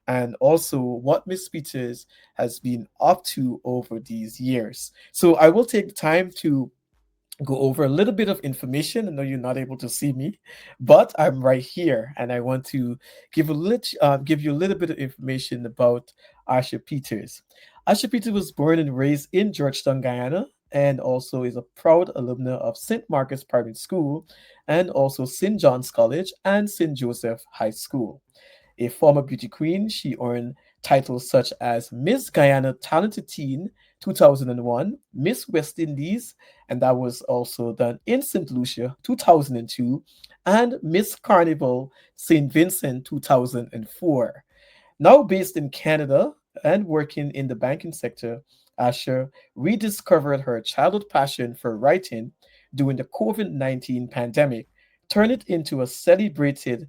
and also what Miss Peters has been up to over these years. So I will take the time to go over a little bit of information. I know you're not able to see me, but I'm right here, and I want to give you a little bit of information about Asha Peters. Asha Peters was born and raised in Georgetown, Guyana, and also is a proud alumna of St. Marcus Private School, and also St. John's College and St. Joseph High School. A former beauty queen, she earned titles such as Miss Guyana Talented Teen 2001, Miss West Indies, and that was also done in St. Lucia 2002, and Miss Carnival St. Vincent 2004. Now based in Canada and working in the banking sector, Asher rediscovered her childhood passion for writing during the COVID-19 pandemic, turned it into a celebrated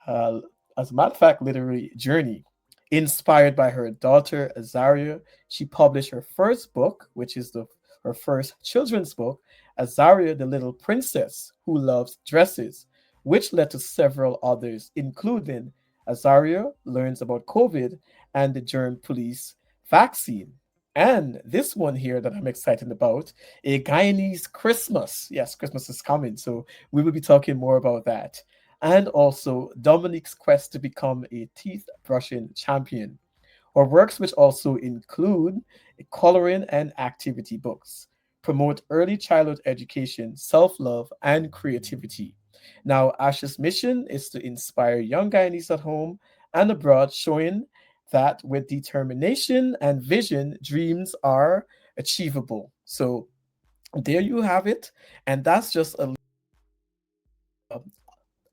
uh, as a matter of fact, literary journey. Inspired by her daughter Azaria, she published her first book, which is her first children's book, Azaria the Little Princess Who Loves Dresses, which led to several others, including Azaria Learns About COVID and the Germ Police Vaccine. And this one here that I'm excited about, a Guyanese Christmas. Yes, Christmas is coming, so we will be talking more about that, and also Dominique's quest to become a teeth brushing champion. Her works, which also include coloring and activity books, promote early childhood education, self love, and creativity. Now, Ash's mission is to inspire young Guyanese at home and abroad, showing that with determination and vision, dreams are achievable. So, there you have it. And that's just a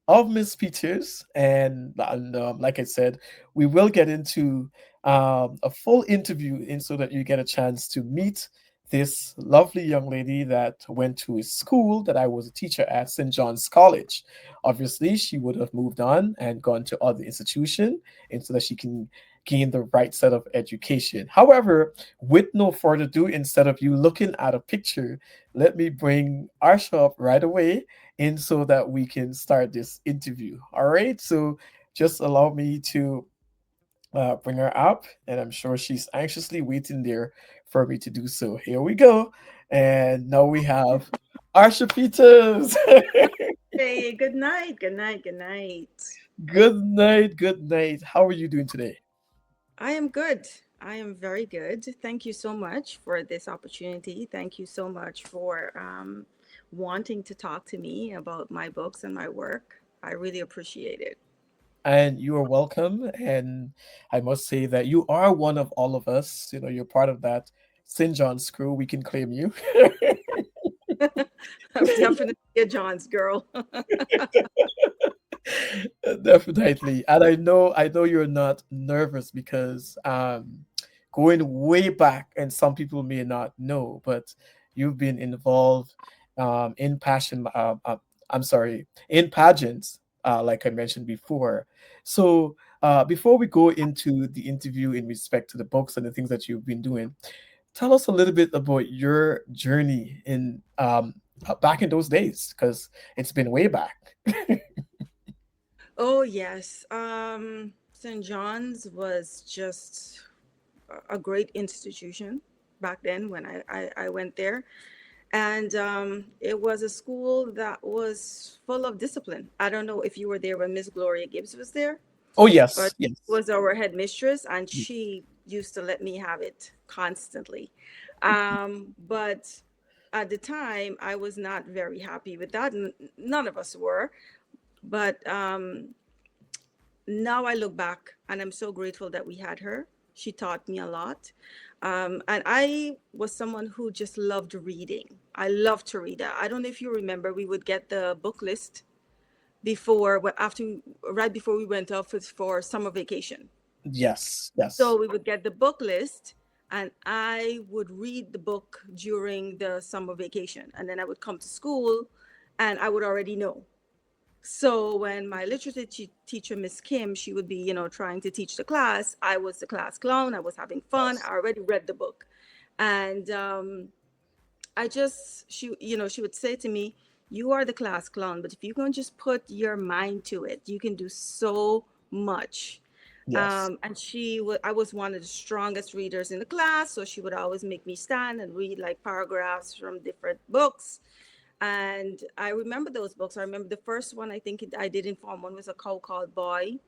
of Miss Peters, and like I said, we will get into a full interview, in so that you get a chance to meet this lovely young lady that went to a school that I was a teacher at, St. John's College. Obviously, she would have moved on and gone to other institution, and so that she can gain the right set of education. However, with no further ado, instead of you looking at a picture, let me bring Arsha up right away in so that we can start this interview. All right. So just allow me to bring her up, and I'm sure she's anxiously waiting there for me to do so. Here we go. And now we have Asha Pieters. Hey, good night, good night, good night. Good night. Good night. How are you doing today? I am good. I am very good. Thank you so much for this opportunity. Thank you so much for wanting to talk to me about my books and my work. I really appreciate it. And you are welcome. And I must say that you are one of all of us. You know, you're part of that St. John's crew. We can claim you. I'm definitely a John's girl. Definitely. And I know you're not nervous because going way back, and some people may not know, but you've been involved in passion I'm sorry, in pageants, like I mentioned before. So before we go into the interview in respect to the books and the things that you've been doing, tell us a little bit about your journey in back in those days, because it's been way back. Oh, yes. St. John's was just a great institution back then when I went there. And it was a school that was full of discipline. I don't know if you were there when Miss Gloria Gibbs was there, Oh but yes, she yes. was our headmistress, and she used to let me have it constantly. But at the time, I was not very happy with that. None of us were. But now I look back and I'm so grateful that we had her. She taught me a lot. And I was someone who just loved reading. I loved to read. I don't know if you remember, we would get the book list before, well, after, right before we went off for summer vacation. Yes, So yes. we would get the book list, and I would read the book during the summer vacation. And then I would come to school and I would already know. So when my literature teacher, Miss Kim, she would be, trying to teach the class, I was the class clown. I was having fun. I Yes. already read the book. And she would say to me, you are the class clown, but if you can just put your mind to it, you can do so much. Yes. And I was one of the strongest readers in the class, so she would always make me stand and read like paragraphs from different books. And I remember those books. I remember the first one I think I did in Form 1 was A Cow Called Boy.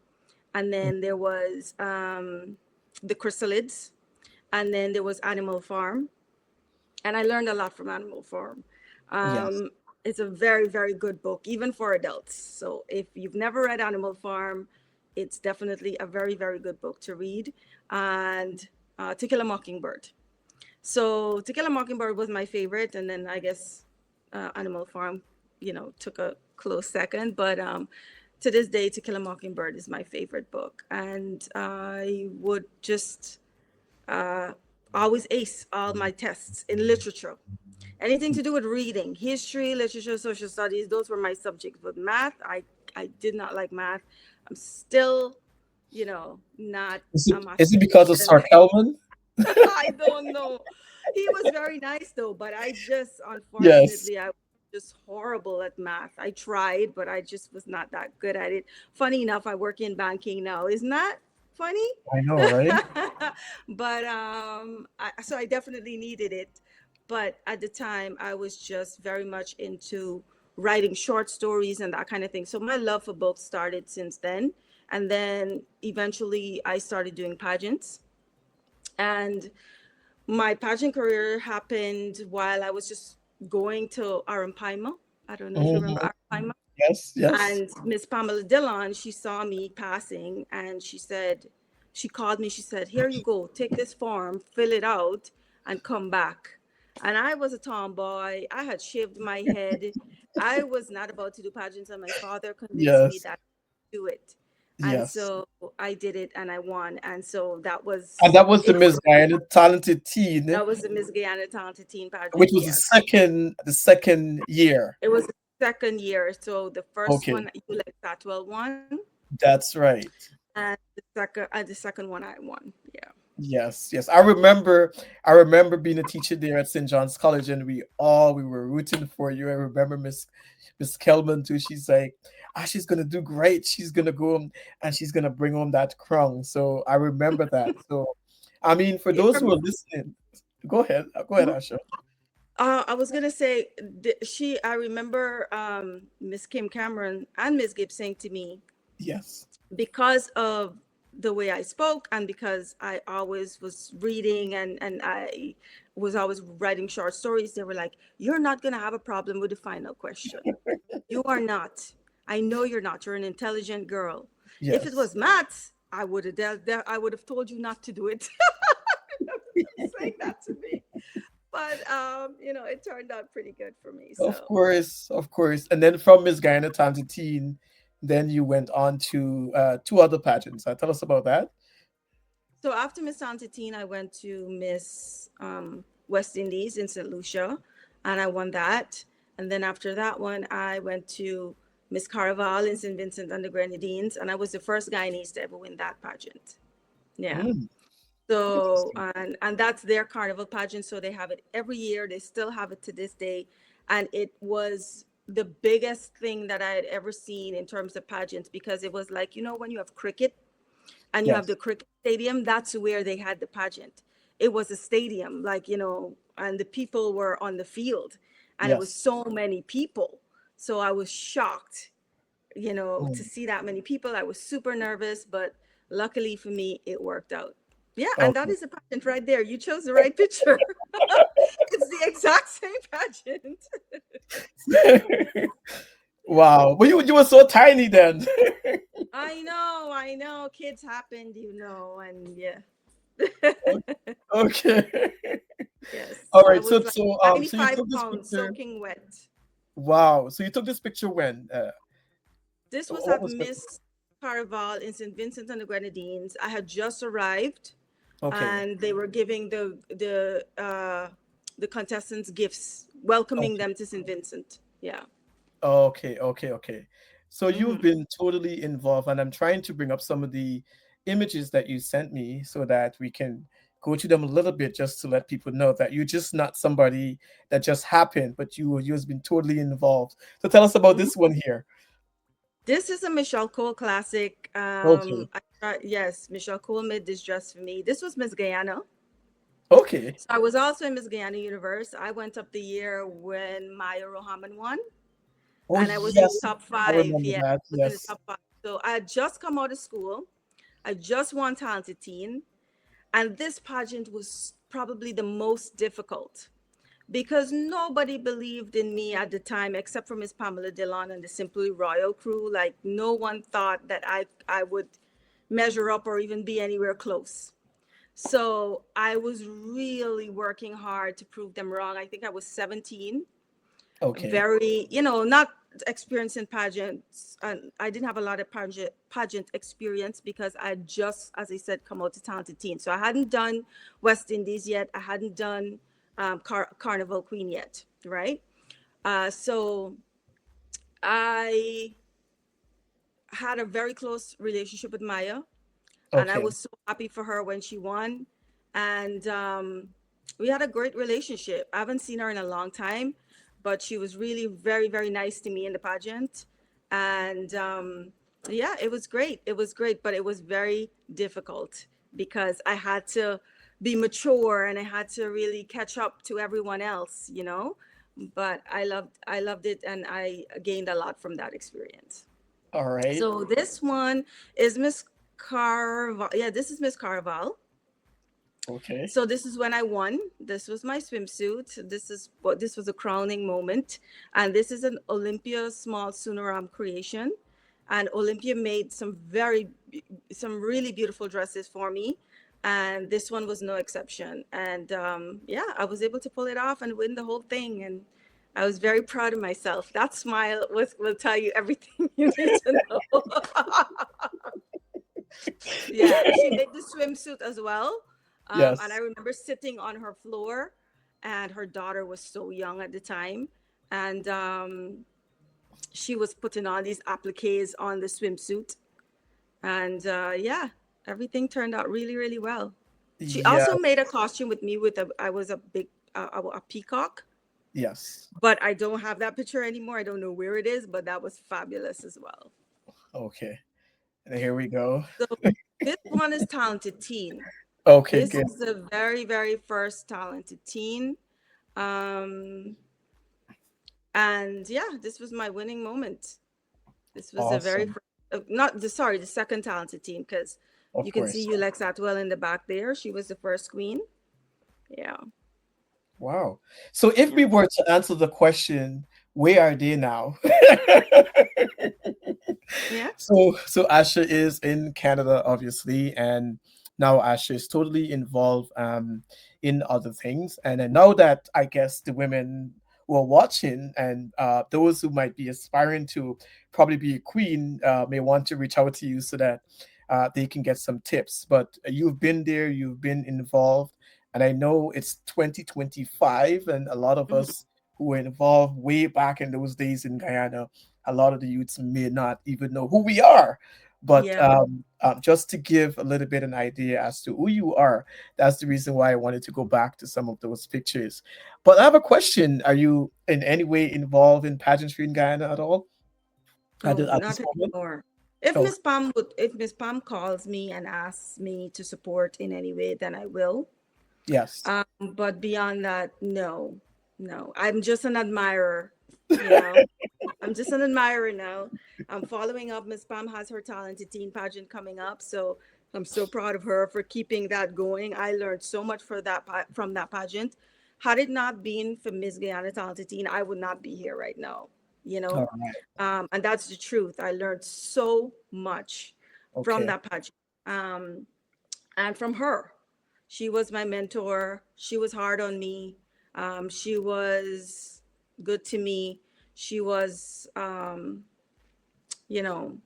And Mm. then there was The Chrysalids. And then there was Animal Farm. And I learned a lot from Animal Farm. Yes. Um, it's a very, very good book, even for adults. So if you've never read Animal Farm, it's definitely a very, very good book to read. And To Kill a Mockingbird. So To Kill a Mockingbird was my favorite, and then I guess Animal Farm, took a close second. But to this day, To Kill a Mockingbird is my favorite book, and I would just uh, always ace all my tests in literature. Anything to do with reading, history, literature, social studies, those were my subjects. But math, I did not like math. I'm still, not a Is master it because of student. Sir Kelman? I don't know. He was very nice though, but I just, Yes. unfortunately, I was just horrible at math. I tried, but I just was not that good at it. Funny enough, I work in banking now. Isn't that funny? I know, right? But so I definitely needed it. But at the time, I was just very much into writing short stories and that kind of thing. So my love for books started since then. And then eventually I started doing pageants. And my pageant career happened while I was just going to Arapaima. I don't know if you remember Mhm. Arapaima. Yes, yes. And Miss Pamela Dillon, she saw me passing and she called me, she said, "Here you go, take this form, fill it out, and come back." And I was a tomboy. I had shaved my head. I was not about to do pageants, and my father convinced me Yes. that I could do it. And Yes. so I did it and I won. And so And that was the it was Miss Guyana Talented Teen, that was the Miss Guyana Talented Teen which pageant, was yes. the second year. It was the second year. So the first Okay, one you let Satwell won, that's right. and the second one I won. Yeah. Yes, yes. I remember being a teacher there at St. John's College, and we were rooting for you. I remember Miss Kelman too. She's like, ah, she's gonna do great. She's gonna go and she's gonna bring home that crown. So I remember that. So I mean, for You those who remember? are listening, go ahead, Asha. I was gonna say I remember Miss Kim Cameron and Miss Gibbs saying to me, Yes, because of the way I spoke and because I always was reading and I was always writing short stories, they were like, "You're not gonna have a problem with the final question. You are not. I know you're not. You're an intelligent girl. If it yes. was maths, I would have told you not to do it." Saying that to me. But it turned out pretty good for me. Of So course, of course. And then from Miss Guyana Talented Teen, then you went on to two other pageants. Tell us about that. so after Miss Teen, I went to Miss West Indies in St. Lucia, and I won that. And then after that one, I went to Miss Caraval in St. Vincent and the Grenadines, and I was the first Guyanese to ever win that pageant. Yeah. Mm, So interesting. and that's their carnival pageant. So they have it every year. They still have it to this day, and it was the biggest thing that I had ever seen in terms of pageants because it was like when you have cricket and you have Yes, the cricket stadium, that's where they had the pageant. It was a stadium, like, and the people were on the field, and it was yes. so many people. So I was shocked, to Mm, see that many people. I was super nervous, but luckily for me, it worked out. Yeah, and that okay. is a pageant right there. You chose the right picture. It's the exact same pageant. Wow. But you were so tiny then. I know. Kids happened, and yeah. Okay. Yes, All I right. So was like so so you 95 took this pounds picture. soaking wet. Wow. So you took this picture when? This was What at was the Miss Caraval in St. Vincent and the Grenadines. I had just arrived, Okay. and they were giving the contestants gifts, welcoming Okay. them to St. Vincent. Yeah. Okay, okay, okay. So you've Hmm. been totally involved, and I'm trying to bring up some of the images that you sent me so that we can go to them a little bit just to let people know that you're just not somebody that just happened, but you've been totally involved. So tell us about Hmm. this one here. This is a Michelle Cole classic. Okay. Yes, Michelle Cole made this dress for me. This was Miss Guyana. Okay. So I was also in Miss Guyana Universe. I went up the year when Maya Rohaman won, Oh and I was in the yes, top I five. remember Yeah, I that. was in the Yes. top five. So I had just come out of school. I just won Talented Teen, and this pageant was probably the most difficult because nobody believed in me at the time except for Miss Pamela Dillon and the Simply Royal crew. Like no one thought that I would measure up or even be anywhere close. So I was really working hard to prove them wrong. I think I was 17, Okay. very, not experienced in pageants. And I didn't have a lot of pageant experience because I just, as I said, come out to Talented Teen. So I hadn't done West Indies yet. I hadn't done Carnival Queen yet, right? So I had a very close relationship with Maya, and I Okay. was so happy for her when she won. And we had a great relationship. I haven't seen her in a long time, but she was really very, very nice to me in the pageant. And yeah, it was great. It was great, but it was very difficult because I had to be mature and I had to really catch up to everyone else. But I loved it, and I gained a lot from that experience. All right. So this one is Miss Carval. Yeah, this is Miss Carval. Okay. So this is when I won. This was my swimsuit. This was a crowning moment, and this is an Olympia small Sunaram creation, and Olympia made some really beautiful dresses for me, and this one was no exception. And yeah, I was able to pull it off and win the whole thing, and I was very proud of myself. That smile will tell you everything you need to know. Yeah, she made the swimsuit as well. And I Yes. remember sitting on her floor, and her daughter was so young at the time. And she was putting all these appliques on the swimsuit. And yeah, everything turned out really, really well. She Yeah. also made a costume with me I was a big, a peacock, Yes. but I don't have that picture anymore. I don't know where it is, but that was fabulous as well. Okay. And here we go. So this one is Talented Teen. Okay, This good. is the very, very first Talented Teen. Um, and yeah, this was my winning moment. This was the very Awesome. first, not the, sorry, the second Talented Teen, because Of you can course. see Ulex Atwell in the back there. She was the first queen. Yeah. Wow. So if Yeah. we were to answer the question, where are they now? Yeah. So Asha is in Canada, obviously, and now Asha is totally involved in other things. And I know that I guess the women who are watching and those who might be aspiring to probably be a queen may want to reach out to you so that they can get some tips. But you've been there, you've been involved, and I know it's 2025, and a lot of Mhm. us who were involved way back in those days in Guyana, a lot of the youths may not even know who we are. But Yeah. just to give a little bit an idea as to who you are, that's the reason why I wanted to go back to some of those pictures. But I have a question. Are you in any way involved in pageantry in Guyana at all Oh, at not this moment? anymore. If Oh, Miss Pam if Miss Pam calls me and asks me to support in any way, then I will. yes. But beyond that, no, no. I'm just an admirer, you know. I'm just an admirer now. I'm following up. Miss Pam has her Talented Teen pageant coming up, so I'm so proud of her for keeping that going. I learned so much from that pageant. Had it not been for Miss Guyana Talented Teen, I would not be here right now. You All know, right. and that's the truth. I learned so much from Okay. that pageant, and from her. She was my mentor. She was hard on me. She was good to me. She was, you know,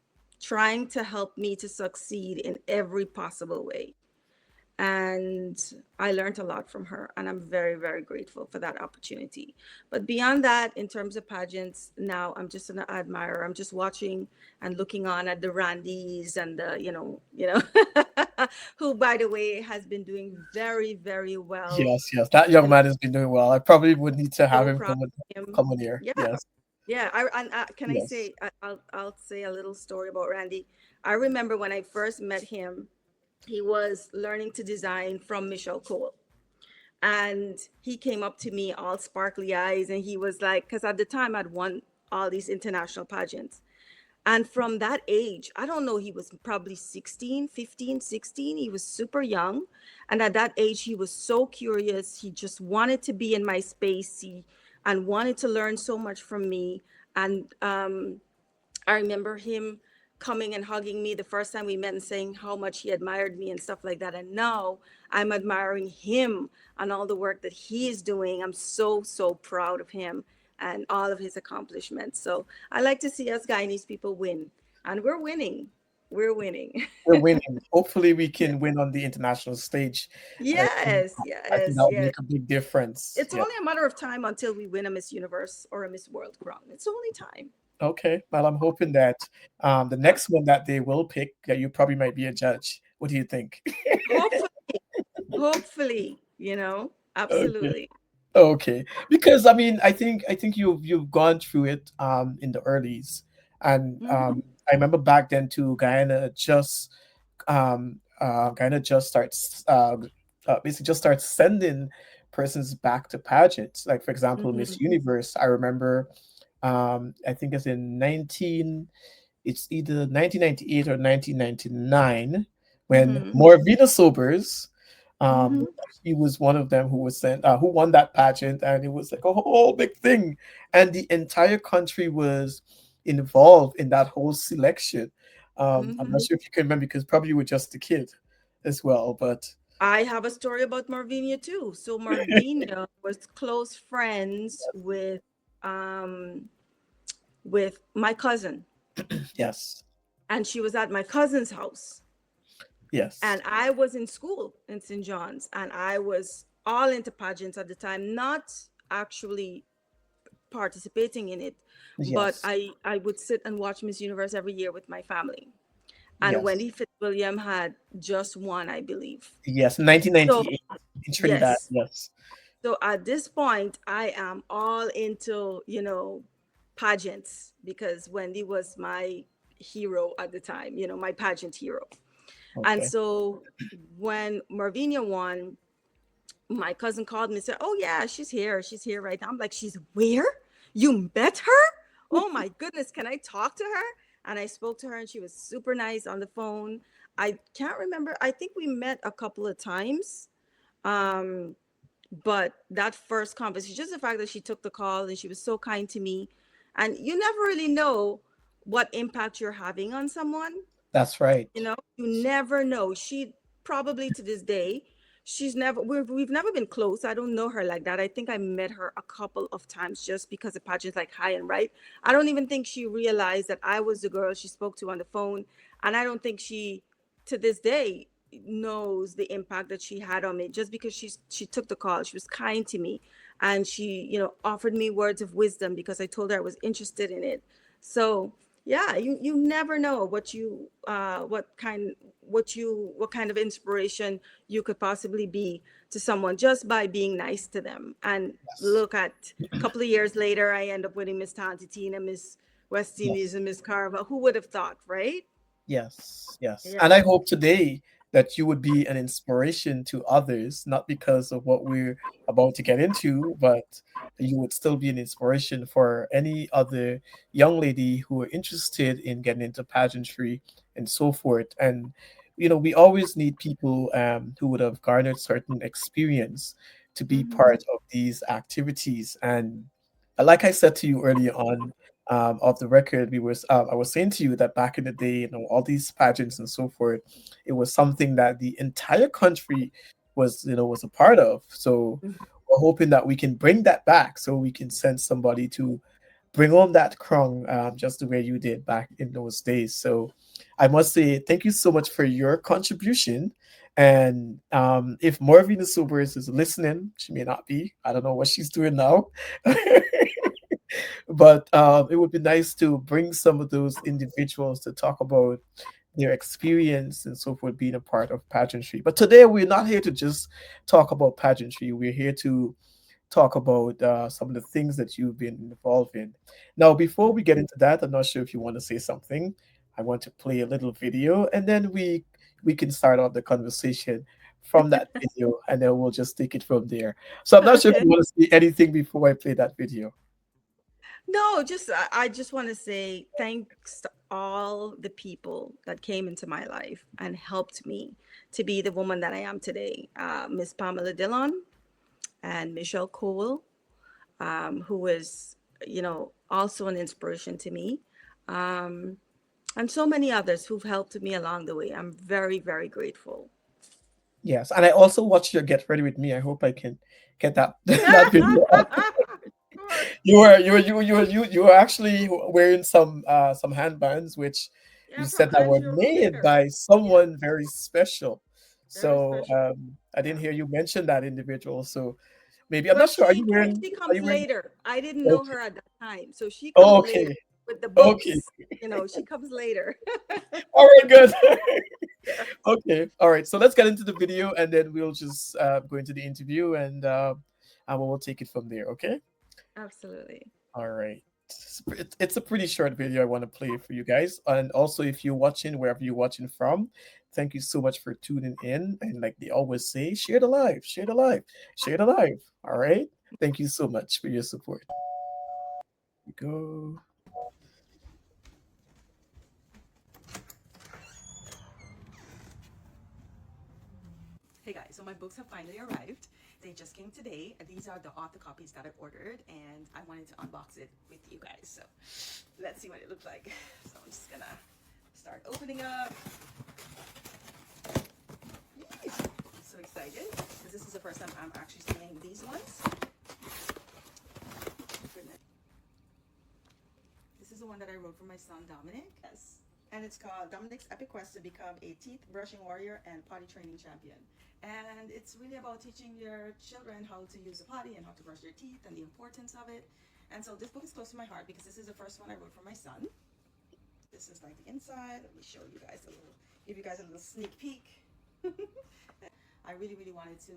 trying to help me to succeed in every possible way. And I learned a lot from her, and I'm very, very grateful for that opportunity. But beyond that, in terms of pageants, now I'm just an admirer. I'm just watching and looking on at the Randys and the, who, by the way, has been doing very, very well. Yes, yes. That young And man has been doing well. I probably would need to have so him proud of him. come on here. Yeah, Yes. yeah. Can I Yes. say? I'll say a little story about Randy. I remember when I first met him, he was learning to design from Michelle Cole. And he came up to me all sparkly eyes and he was like, because at the time I'd won all these international pageants. And from that age, I don't know, he was probably 16, 15, 16. He was super young. And at that age, he was so curious. He just wanted to be in my space. And wanted to learn so much from me. And I remember him coming and hugging me the first time we met and saying how much he admired me and stuff like that. And now I'm admiring him and all the work that he is doing. I'm so, so proud of him and all of his accomplishments. So I like to see us Guyanese people win. And we're winning. We're winning. We're winning. Hopefully, we Yeah. can win on the international stage. Yes, I think yes, that would yes. make a big difference. It's Yeah. only a matter of time until we win a Miss Universe or a Miss World crown. It's only time. Okay. Well, I'm hoping that the next one that they will pick, that you probably might be a judge. What do you think? Hopefully, hopefully, Okay. absolutely. Okay, because I think you've gone through it in the earlys, and Hmm. I remember back then too. Guyana just starts basically just starts sending persons back to pageants. Like for example, Miss Hmm. Universe. I remember, I think it's in 19. It's either 1998 or 1999 when Hmm. Morvina Sobers, Hmm. he was one of them who was sent, who won that pageant, and it was like a whole big thing, and the entire country was involved in that whole selection. I'm not Hmm. sure if you can remember because probably you were just a kid as well, but I have a story about Marvinia too. So Marvinia was close friends um with my cousin, yes, and she was at my cousin's house, yes, and I was in school in St. John's, and I was all into pageants at the time, not actually participating in it, but yes, I would sit and watch Miss Universe every year with my family. And yes, Wendy Fitzwilliam had just won, I believe. yes. So 1998 in Trinidad. yes. Yes, So at this point, I am all into, pageants because Wendy was my hero at the time, my pageant hero. And okay. so when Marvinia won, my cousin called me and said, "Oh yeah, she's here. She's here right now." I'm like, "She's where? You met her? Oh my goodness, can I talk to her?" And I spoke to her and she was super nice on the phone. I can't remember. I think we met a couple of times. Um, but that first conversation, just the fact that she took the call and she was so kind to me, and you never really know what impact you're having on someone. That's right. You never know. She probably to this day, we've never been close. I don't know her like that. I think I met her a couple of times just because of pageants like High and Right. I don't even think she realized that I was the girl she spoke to on the phone. And I don't think she, to this day, knows the impact that she had on me just because she took the call. She was kind to me and she, offered me words of wisdom because I told her I was interested in it. So yeah, you never know what kind of inspiration you could possibly be to someone just by being nice to them. And Yes, look at a couple of years later, I end up winning Miss Tantitina, Miss West Indies, yes. and Miss Carva. Who would have thought, right? Yes, yes. Yeah. And I hope today that you would be an inspiration to others, not because of what we're about to get into, but you would still be an inspiration for any other young lady who are interested in getting into pageantry and so forth. And, we always need people who would have garnered certain experience to be Hmm. part of these activities. And like I said to you earlier on, of the record, I was saying to you that back in the day, all these pageants and so forth, it was something that the entire country was a part of. So we're hoping that we can bring that back, so we can send somebody to bring on that crown, just the way you did back in those days. So I must say thank you so much for your contribution. And if Morvina Sobers is listening, she may not be. I don't know what she's doing now. But it would be nice to bring some of those individuals to talk about their experience and so forth being a part of pageantry. But today we're not here to just talk about pageantry. We're here to talk about some of the things that you've been involved in. Now, before we get into that, I'm not sure if you want to say something. I want to play a little video, and then we can start off the conversation from that video, and then we'll just take it from there. So I'm not sure if Okay. you want to say anything before I play that video. No, just I just want to say thanks to all the people that came into my life and helped me to be the woman that I am today. Miss Pamela Dillon and Michelle Cole, who was, also an inspiration to me, um, and so many others who've helped me along the way. I'm very, very grateful. Yes, and I also watched your Get Ready with Me. I hope I can get that that video. You were actually wearing some handbands, which you Yeah, from said that were Angela made Pierre. by Yeah, someone very special. very So special. I Yeah. didn't hear you mention that individual. So maybe I'm Well, not sure. she Are comes you wearing? later. I didn't know Okay, her at that time, so she comes later okay, with the okay. books. She comes later. All right, good. Yeah, Okay, all right. So let's get into the video, and then we'll just go into the interview, and we'll take it from there. Okay. absolutely. All right. It's a pretty short video I want to play for you guys. And also, if you're watching wherever you're watching from, thank you so much for tuning in. And like they always say, share the live, share the live, share the live. All right. Thank you so much for your support. Here we go. Hey guys, so my books have finally arrived. They just came today. These are the author copies that I ordered, and I wanted to unbox it with you guys. So let's see what it looks like. So I'm just gonna start opening up. Yay! I'm so excited because this is the first time I'm actually seeing these ones. Goodness. This is the one that I wrote for my son Dominic. Yes. And it's called Dominic's Epic Quest to Become a Teeth Brushing Warrior and Potty Training Champion. And it's really about teaching your children how to use the potty and how to brush their teeth and the importance of it. And so this book is close to my heart because this is the first one I wrote for my son. This is like the inside. Let me show you guys give you guys a little sneak peek. I really, really wanted to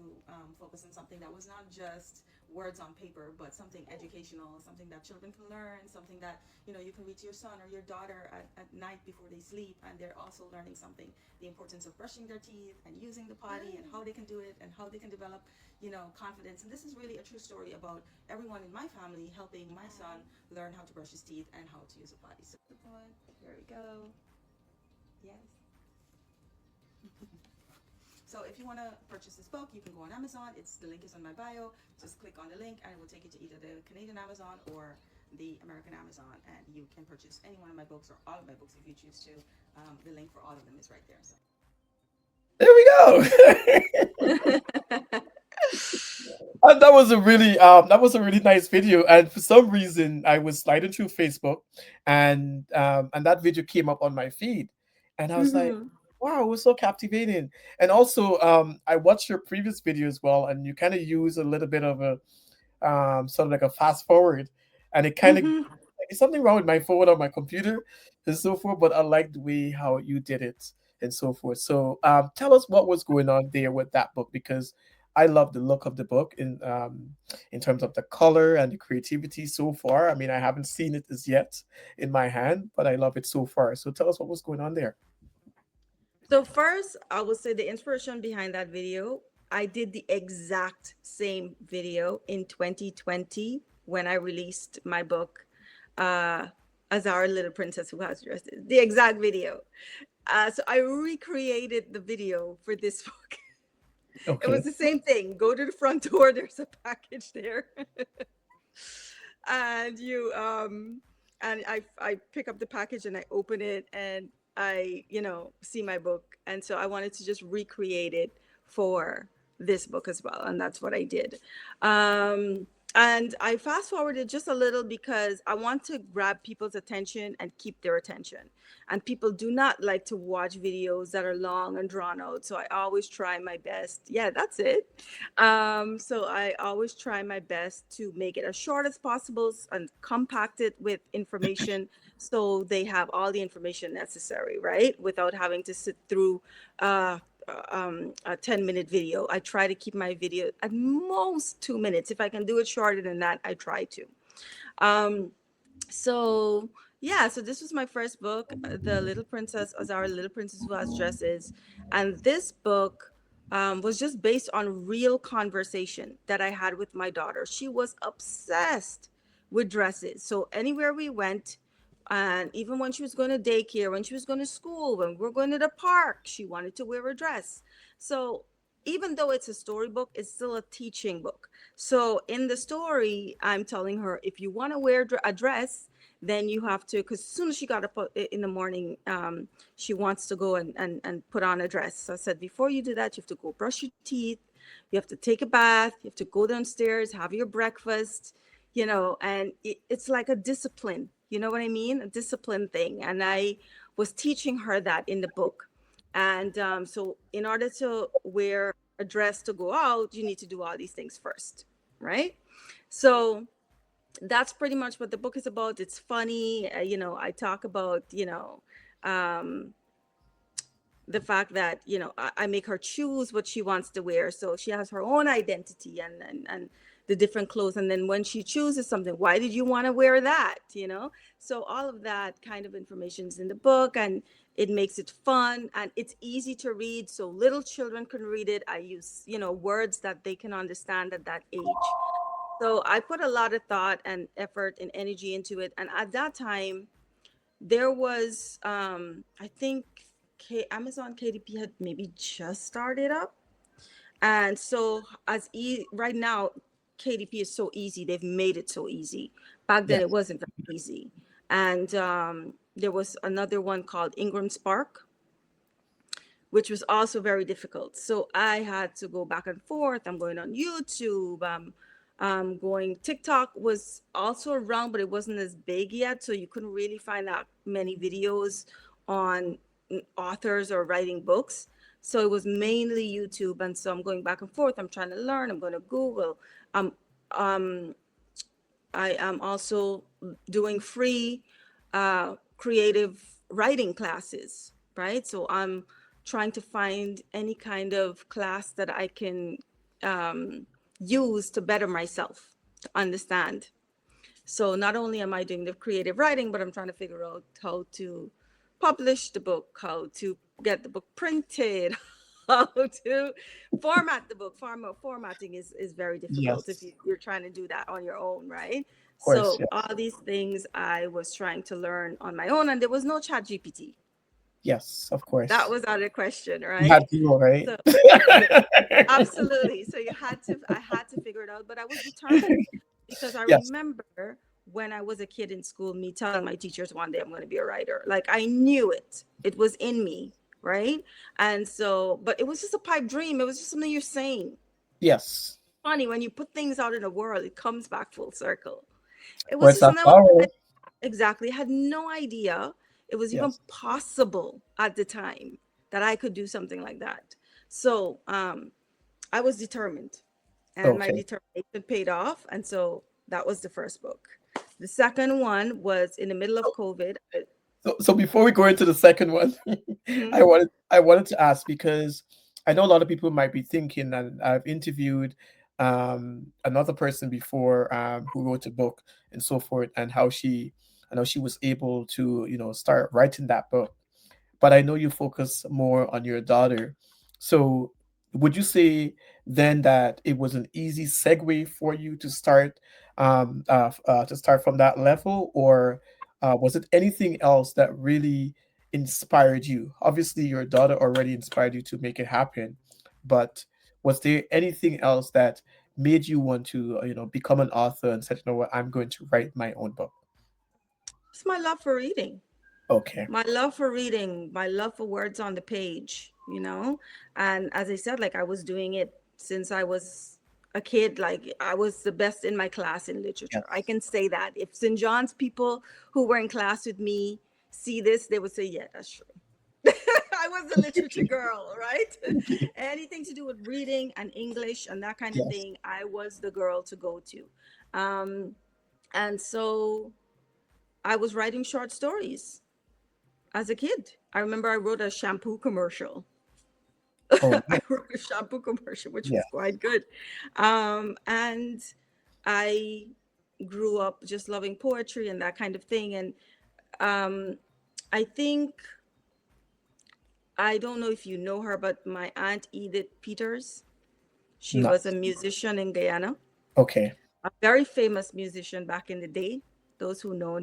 focus on something that was not just words on paper, but something educational, something that children can learn, something that you can read to your son or your daughter at night before they sleep, and they're also learning something, the importance of brushing their teeth and using the potty and how they can do it and how they can develop confidence. And this is really a true story about everyone in my family helping my son learn how to brush his teeth and how to use a potty. So here we go. Yes. So if you want to purchase this book, you can go on Amazon. The link is on my bio. Just click on the link and it will take you to either the Canadian Amazon or the American Amazon, and you can purchase any one of my books or all of my books if you choose to. The link for all of them is right there. So. There we go. And that was a really nice video. And for some reason, I was sliding through Facebook, and that video came up on my feed, and I was like, Hmm. "Wow, it was so captivating." And also, I watched your previous video as well, and you kind of use a little bit of a sort of like a fast forward, and it kind of Hmm. like it's something wrong with my phone or my computer and so forth. But I like the way how you did it and so forth. So, tell us what was going on there with that book because I love the look of the book in terms of the color and the creativity so far. I mean, I haven't seen it as yet in my hand, but I love it so far. So tell us what was going on there. So first, I would say the inspiration behind that video, I did the exact same video in 2020 when I released my book, uh, As Our Little Princess Who Has Dressed It. The exact video. So I recreated the video for this book. It was Okay. the same thing. Go to the front door. There's a package there, and I pick up the package and I open it and I see my book, and so I wanted to just recreate it for this book as well, and that's what I did. And I fast forwarded just a little because I want to grab people's attention and keep their attention. And people do not like to watch videos that are long and drawn out. So I always try my best. Yeah, that's it. So I always try my best to make it as short as possible and compact it with information so they have all the information necessary, right? Without having to sit through uh, a 10-minute video. I try to keep my video at most 2 minutes. If I can do it shorter than that, I try to. Um, so Yeah, so this was my first book, The Little Princess, as Our Little Princess Who Has Dresses. And this book was just based on real conversation that I had with my daughter. She was obsessed with dresses. So anywhere we went, and even when she was going to daycare, when she was going to school, when we were going to the park, she wanted to wear a dress. So even though it's a storybook, it's still a teaching book. So in the story, I'm telling her, if you want to wear a dress, then you have to, because as soon as she got up in the morning, she wants to go and put on a dress. So I said, before you do that, you have to go brush your teeth, you have to take a bath, you have to go downstairs, have your breakfast, and it's like a discipline, you know what I mean? A discipline thing. And I was teaching her that in the book. And so in order to wear a dress to go out, you need to do all these things first, right? So that's pretty much what the book is about. It's funny. I talk about, um, the fact that, I make her choose what she wants to wear. So she has her own identity and the different clothes. And then when she chooses something, why did you want to wear that? So all of that kind of information is in the book, and it makes it fun and it's easy to read. So little children can read it. I use, words that they can understand at that age. So I put a lot of thought and effort and energy into it. And at that time, there was, I think, Amazon KDP had maybe just started up. And so right now, KDP is so easy. They've made it so easy. Back then, it Yes. wasn't very easy. And there was another one called Ingram Spark, which was also very difficult. So I had to go back and forth. I'm going on YouTube. Going TikTok was also around, but it wasn't as big yet. So you couldn't really find out many videos on authors or writing books. So it was mainly YouTube. And so I'm going back and forth. I'm trying to learn. I'm going to Google. Um, um, I am also doing free creative writing classes, right? So I'm trying to find any kind of class that I can use to better myself, to understand. So not only am I doing the creative writing, but I'm trying to figure out how to publish the book, how to get the book printed, how to format the book. Formatting is very difficult if Yes. you're trying to do that on your own, right? Of course. So Yes. all these things I was trying to learn on my own, and there was no chat GPT. Yes. Of That course. was out of the question, You had right? to go, right? So yeah, absolutely. So I had to figure it out, but I was determined because I Yes. remember when I was a kid in school, me telling my teachers one day I'm going to be a writer. Like I knew it. It was in me, right? And so, but it was just a pipe dream. It was just something you're saying. Yes. Funny when you put things out in the world, it comes back full circle. It was Words just have something power. exactly. I had no idea it was even Yes. possible at the time that I could do something like that. So I was determined, and my Okay. determination paid off. And so that was the first book. The second one was in the middle of So, COVID. so before we go into the second one, Mhm. I wanted to ask because I know a lot of people might be thinking, and I've interviewed another person before who wrote a book and so forth, and how I know she was able to start writing that book. But I know you focus more on your daughter. So would you say then that it was an easy segue for you to start from that level, or was it anything else that really inspired you? Obviously, your daughter already inspired you to make it happen, but was there anything else that made you want to, become an author and said, you know what, I'm going to write my own book? It's my love for reading. Okay. My love for reading, my love for words on the page, And as I said, like I was doing it since I was a kid. Like I was the best in my class in literature. I Yes. can say that. If St. John's people who were in class with me see this, they would say, yeah, that's true. I was the literature girl, right? Anything to do with reading and English and that kind of Yes. thing, I was the girl to go to. Um, and so I was writing short stories as a kid. I remember I wrote a shampoo commercial. Oh, I nice. wrote a shampoo commercial, which Yeah. was quite good. And I grew up just loving poetry and that kind of thing. And Um, I think, I don't know if you know her, but my aunt Edith Peters, she No. was a musician in Guyana, Okay. a very famous musician back in the day. Those who know.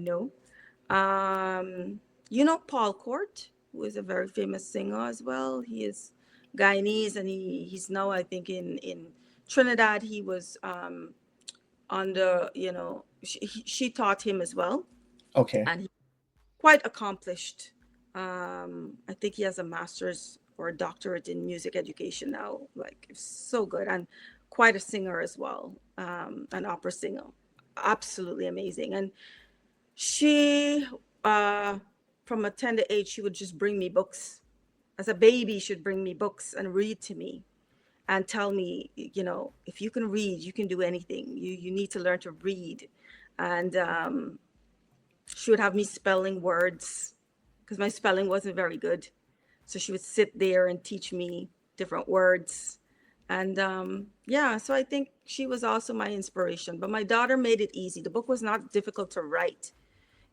You know Paul Court, who is a very famous singer as well. He is Guyanese, and he's now, I think, in Trinidad. He was under, she taught him as well, Okay. and he quite accomplished. I think he has a master's or a doctorate in music education now. Like, it's so good, and quite a singer as well, an opera singer, absolutely amazing. And she, uh, from a tender age, she would just bring me books. As a baby, she'd bring me books and read to me and tell me, if you can read, you can do anything. You need to learn to read. And she would have me spelling words because my spelling wasn't very good. So she would sit there and teach me different words. And yeah, so I think she was also my inspiration. But my daughter made it easy. The book was not difficult to write,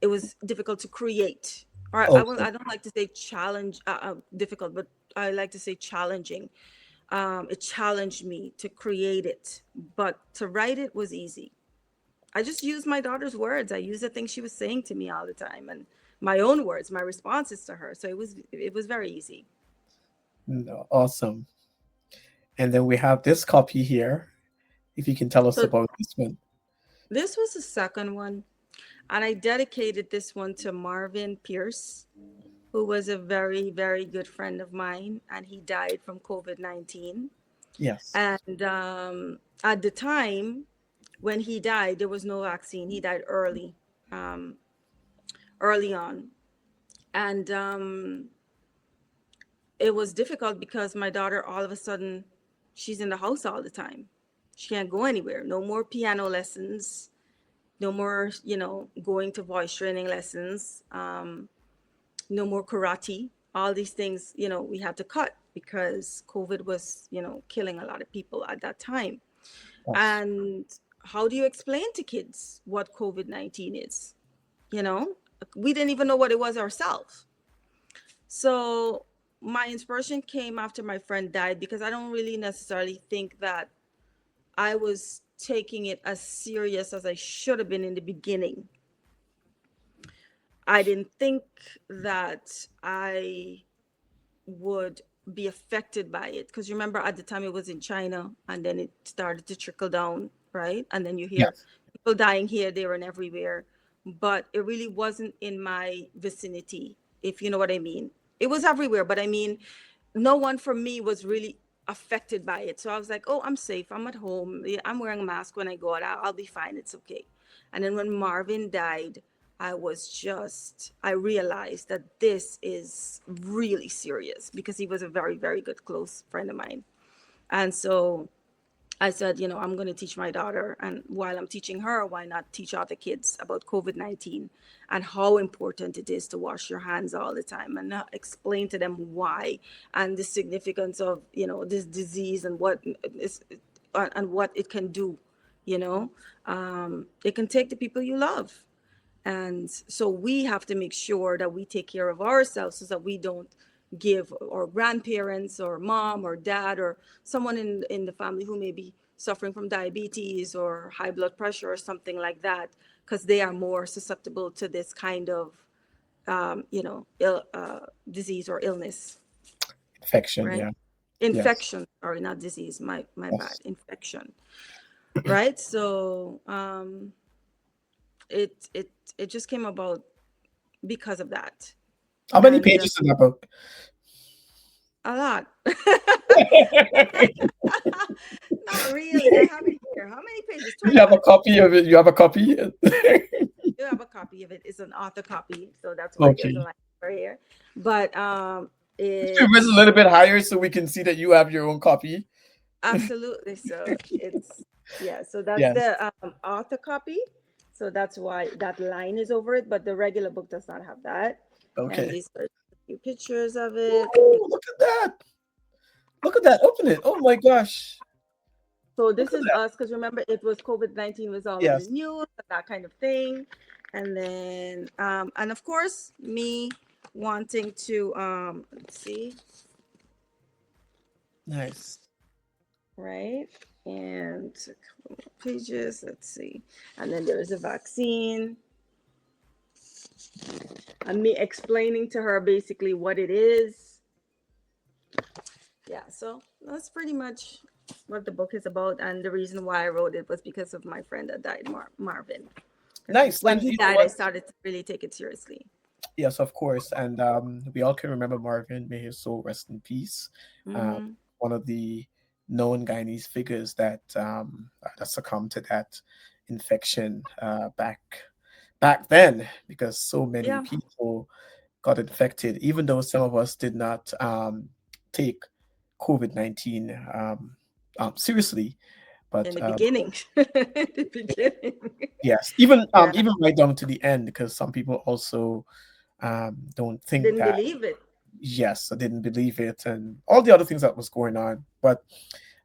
it was difficult to create. Or Okay. I don't like to say difficult, but I like to say challenging. It challenged me to create it, but to write it was easy. I just used my daughter's words. I used the things she was saying to me all the time, and my own words, my responses to her. So it was very easy. No, awesome. And then we have this copy here. If you can tell us So about this one. this was the second one, and I dedicated this one to Marvin Pierce, who was a very, very good friend of mine, and he died from COVID-19. Yes. And at the time when he died, there was no vaccine. He died um, early on. And it was difficult because my daughter, all of a sudden, she's in the house all the time. She can't go anywhere. No more piano lessons. No more, going to voice training lessons. No more karate. All these things, we had to cut because COVID was, killing a lot of people at that time. Yes. And how do you explain to kids what COVID-19 is? You know, we didn't even know what it was ourselves. So my inspiration came after my friend died because I don't really necessarily think that I was taking it as serious as I should have been in the beginning. I didn't think that I would be affected by it because remember at the time it was in China and then it started to trickle down, right? And then you hear Yes. people dying here, there, and everywhere. But it really wasn't in my vicinity, if you know what I mean. It was everywhere, but I mean, no one from me was really affected by it. So I was like, oh, I'm safe. I'm at home. Yeah, I'm wearing a mask when I go out. I'll be fine. It's okay. And then when Marvin died, I realized that this is really serious because he was a very, very good close friend of mine. And so I said, I'm going to teach my daughter. And while I'm teaching her, why not teach other kids about COVID-19 and how important it is to wash your hands all the time and explain to them why and the significance of, this disease and what it can do, you know. It can take the people you love. And so we have to make sure that we take care of ourselves so that we don't give our grandparents or mom or dad or someone in the family who may be suffering from diabetes or high blood pressure or something like that, because they are more susceptible to this kind of, disease or illness, Infection. right? Yeah. Yes. Infection, or not disease, my bad, Yes. infection, right? So it just came about because of that. How many And pages in that book? a lot. Not really. I have it here. How many pages? You have a 21. copy of it. You have a copy. You have a copy of it. It's an author copy, so that's why there's a Okay. line right here. But Could you raise a it's little bit higher so we can see that you have your own copy? absolutely, so it's, yeah. So that's Yes. the author copy. So that's why that line is over it. But the regular book does not have that. And Okay. these are a few pictures of it. Ooh, look at that. Look at that. Open it. Oh my gosh. So Look this at is that. us because remember it was COVID-19 was all over the Yes. news and that kind of thing. And then, and of course, me wanting to, let's see, Nice. right? And a couple more pages, let's see. And then there's a vaccine. And me explaining to her basically what it is. Yeah, so that's pretty much what the book is about. And the reason why I wrote it was because of my friend that died, Marvin. Because Nice. when And he you know died, I what? started to really take it seriously. Yes, of course. And we all can remember Marvin. May his soul rest in peace. Um, Mm-hmm. one of the known Guyanese figures that succumbed to that infection back then, because so many Yeah, people got infected, even though some of us did not take COVID-19 seriously. in But the beginning. In the beginning. yes, even Yeah, even right down to the end, because some people also don't think didn't that. believe it. Yes, I didn't believe it, and all the other things that was going on. But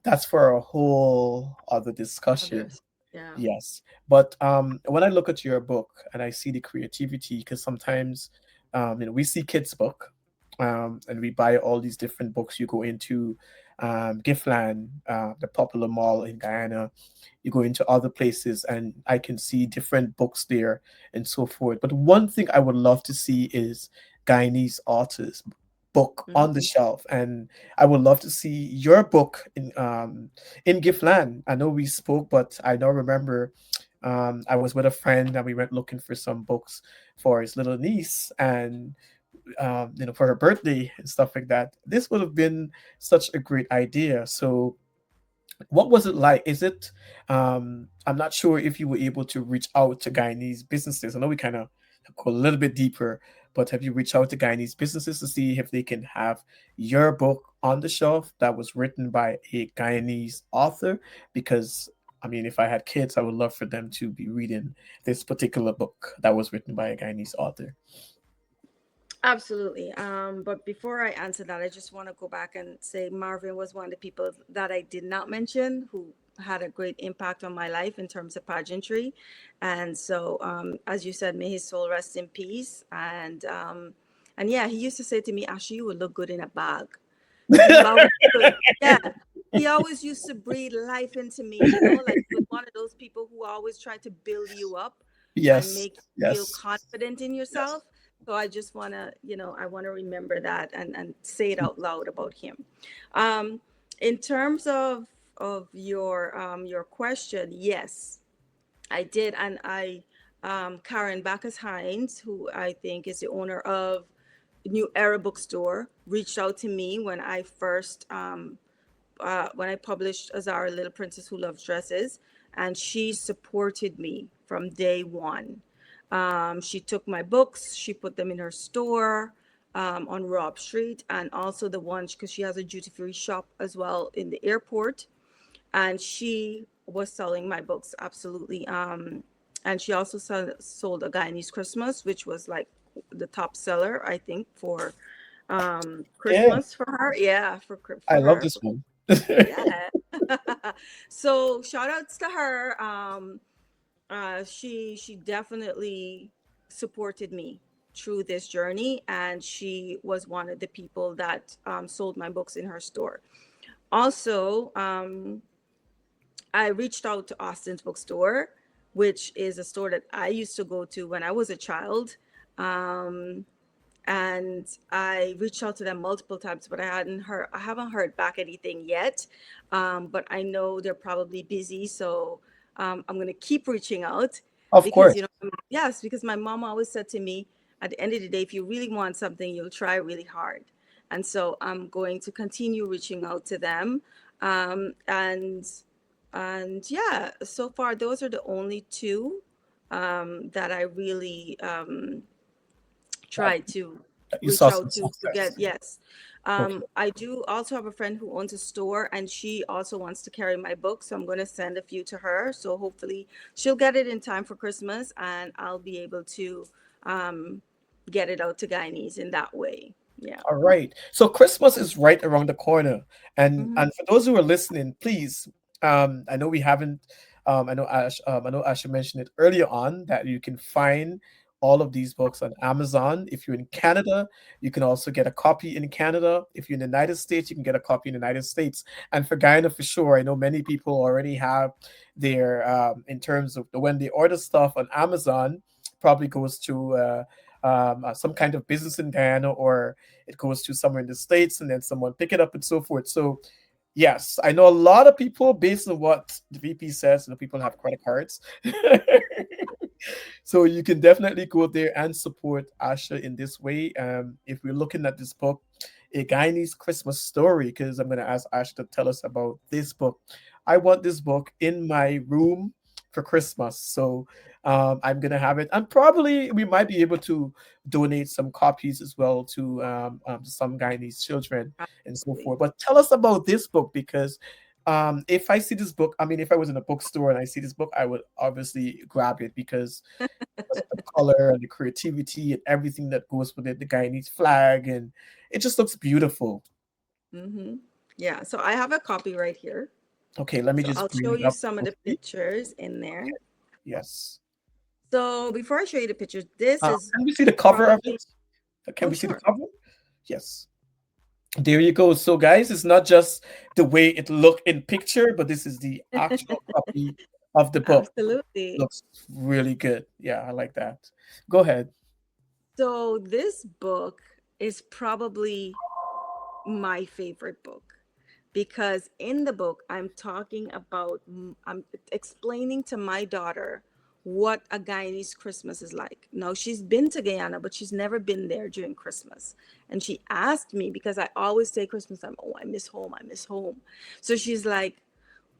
that's for a whole other discussion. Others. Yeah. Yes, but when I look at your book and I see the creativity, because sometimes, we see kids' book, and we buy all these different books. You go into Giftland, the popular mall in Guyana. You go into other places, and I can see different books there and so forth. But one thing I would love to see is Guyanese authors book on the Mm-hmm. shelf, and I would love to see your book in Giftland. I know we spoke, but I don't remember. I was with a friend and we went looking for some books for his little niece, and for her birthday and stuff like that. This would have been such a great idea. So what was it like? Is it, I'm not sure if you were able to reach out to Guyanese businesses. I know we kind of go a little bit deeper, but have you reached out to Guyanese businesses to see if they can have your book on the shelf that was written by a Guyanese author? Because, I mean, if I had kids, I would love for them to be reading this particular book that was written by a Guyanese author. Absolutely. But before I answer that, I just want to go back and say Marvin was one of the people that I did not mention who had a great impact on my life in terms of pageantry. And so, as you said, may his soul rest in peace. And yeah, he used to say to me, Asha, you would look good in a bag. He always would, yeah. He always used to breathe life into me, like he was one of those people who always try to build you up and Yes, make you feel yes, confident in yes. yourself. So I just want to, I want to remember that and say it out loud about him. Um, in terms of your question, yes, I did, and Karen Bacchus Hines, who I think is the owner of New Era Bookstore, reached out to me when I published Azara Little Princess Who Loves Dresses, and she supported me from day one. She took my books, she put them in her store on Robb Street, and also the one because she has a duty free shop as well in the airport, and she was selling my books absolutely. And she also sold a Guyanese Christmas, which was like the top seller, I think, for Yeah, Christmas for her. Yeah, I for love her. this one. Yeah. So shout outs to her. She definitely supported me through this journey, and she was one of the people that sold my books in her store. Also, I reached out to Austin's bookstore, which is a store that I used to go to when I was a child. Um, and I reached out to them multiple times, but I haven't heard back anything yet. But I know they're probably busy, so I'm gonna keep reaching out Of because course. yes, because my mom always said to me, at the end of the day, if you really want something, you'll try really hard. And so I'm going to continue reaching out to them. Um, and and yeah, so far those are the only two that I really That, try to that you reach saw some out to get. success. Yes. Okay. I do also have a friend who owns a store, and she also wants to carry my book, so I'm going to send a few to her, so hopefully she'll get it in time for Christmas and I'll be able to um, get it out to Guyanese in that way. Yeah. All right. So Christmas is right around the corner. And Hmm. and for those who are listening, please, I know we haven't I know Asha mentioned it earlier on that you can find all of these books on Amazon. If you're in Canada, you can also get a copy in Canada. If you're in the United States, you can get a copy in the United States. And for Guyana, for sure, I know many people already have their in terms of when they order stuff on Amazon, probably goes to some kind of business in Guyana, or it goes to somewhere in the States, and then someone pick it up and so forth. So yes, I know a lot of people, based on what the VP says, people have credit cards. So you can definitely go there and support Asha in this way. If we're looking at this book, A Guyanese Christmas Story, because I'm going to ask Asha to tell us about this book. I want this book in my room for Christmas. So I'm going to have it. And probably we might be able to donate some copies as well to some Guyanese children and so Absolutely. forth. But tell us about this book, because if I see this book, I mean, if I was in a bookstore and I see this book, I would obviously grab it because of the color and the creativity and everything that goes with it. The Guyanese flag, and it just looks beautiful. Mm-hmm. Yeah, so I have a copy right here. Okay, let me So just I'll bring show it you up some of the quickly. pictures in there. Yes. So before I show you the pictures, this is Can we see the cover of probably, it? Can oh, we see the sure. cover? Yes. There you go. So, guys, it's not just the way it looked in picture, but this is the actual copy of the book. Absolutely. Looks really good. Yeah, I like that. Go ahead. So this book is probably my favorite book because in the book I'm explaining to my daughter what a Guyanese Christmas is like. Now she's been to Guyana, but she's never been there during Christmas. And she asked me because I always say Christmas time, oh, I miss home, I miss home. So she's like,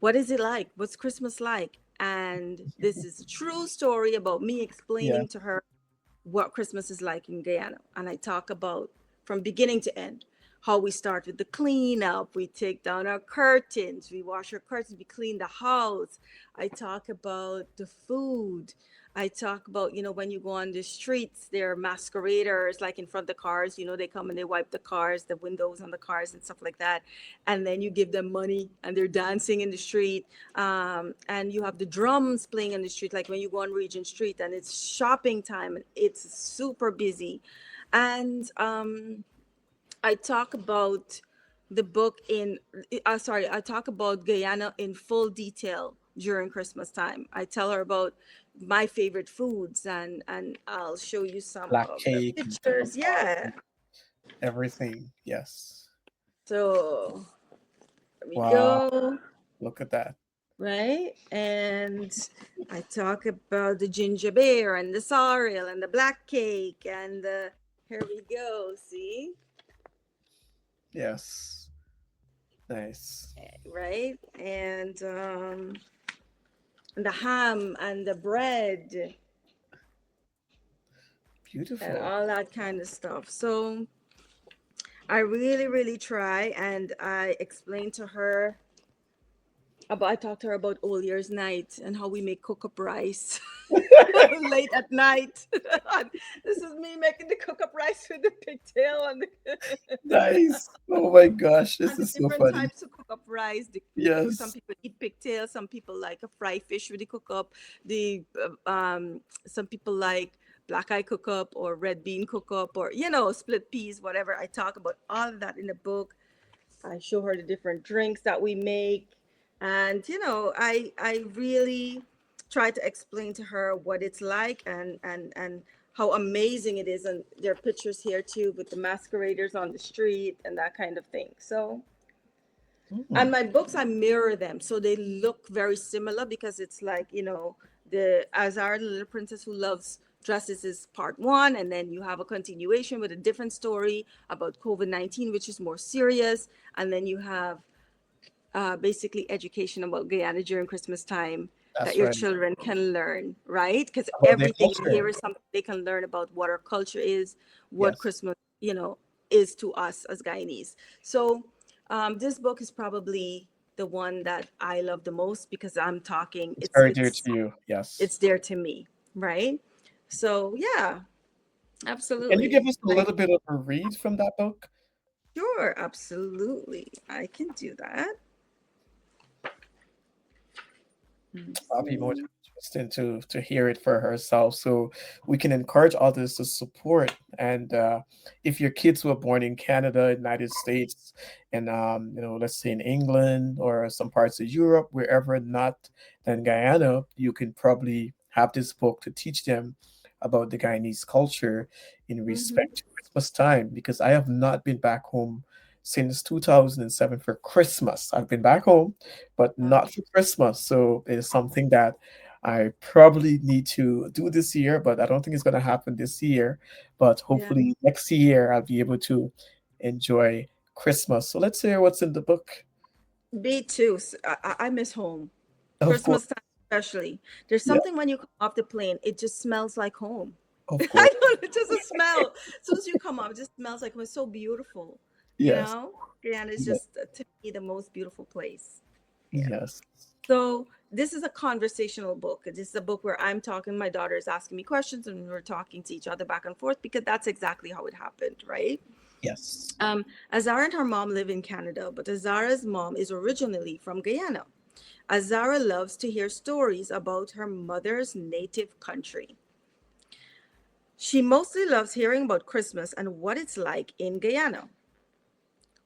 what is it like? What's Christmas like? And this is a true story about me Yeah. explaining to her what Christmas is like in Guyana. And I talk about from beginning to end how we start with the cleanup, we take down our curtains, we wash our curtains, we clean the house. I talk about the food. I talk about, when you go on the streets, there are masqueraders like in front of the cars, they come and they wipe the cars, the windows on the cars and stuff like that. And then you give them money and they're dancing in the street. And you have the drums playing in the street, like when you go on Regent Street and it's shopping time and it's super busy. And I talk about the book in, I talk about Guyana in full detail during Christmas time. I tell her about my favorite foods and I'll show you some Black of the cake and pictures. Yeah. everything. Yes. So there we Wow. go. Look at that. Right? And I talk about the ginger beer and the sorrel and the black cake and the, here we go, see? Yes. Nice. Right? And the ham and the bread and Beautiful. all that kind of stuff. So I really, really try and I explain to her I talked to her about Old Year's Night and how we make cook up rice late at night. This is me making the cook up rice with the pigtail and Nice. Oh my gosh, this and the is so different funny. types of cook up rice. Some Yes. people eat pigtail, some people like a fry fish with the cook up. The some people like black eye cook up or red bean cook up or split peas, whatever. I talk about all of that in the book. I show her the different drinks that we make. And I really try to explain to her what it's like and how amazing it is. And there are pictures here too with the masqueraders on the street and that kind of thing. So, and Mm, my books, I mirror them so they look very similar because it's like, the Azar, the little princess who loves dresses is part one, and then you have a continuation with a different story about COVID-19, which is more serious, and then you have basically education about Guyana during Christmas time that that's your right. children can learn, right? Because About their everything in culture. here is something they can learn about what our culture is, what Yes. Christmas, is to us as Guyanese. So this book is probably the one that I love the most because I'm talking, It's it's very dear to it's you. Yes. it's there to me, right? So yeah, Can you give absolutely. us a little bit of a read from that book? Sure, absolutely. I can do that. I'll be more Mhm. interested to hear it for herself, so we can encourage others to support. And if your kids were born in Canada, United States, and let's say in England or some parts of Europe, wherever not than Guyana, you can probably have this book to teach them about the Guyanese culture in Mhm. respect to Christmas time. Because I have not been back home since 2007 for Christmas. I've been back home but Wow. not for Christmas. So it's something that I probably need to do this year, but I don't think it's going to happen this year. But Yeah. hopefully next year I'll be able to enjoy Christmas. So let's hear what's in the book. Me too. I miss home. Of course. Christmas time especially. There's Yeah, something when you come off the plane, it just smells like home. of I course. don't know, just a smell. As soon as you come up, it just smells like it's so beautiful. You Yes. know? And it's Yes. just to me the most beautiful place. Yeah. Yes. So this is a conversational book. This is a book where I'm talking, my daughter is asking me questions and we're talking to each other back and forth because that's exactly how it happened, right? Yes. Azara and her mom live in Canada, but Azara's mom is originally from Guyana. Azara loves to hear stories about her mother's native country. She mostly loves hearing about Christmas and what it's like in Guyana.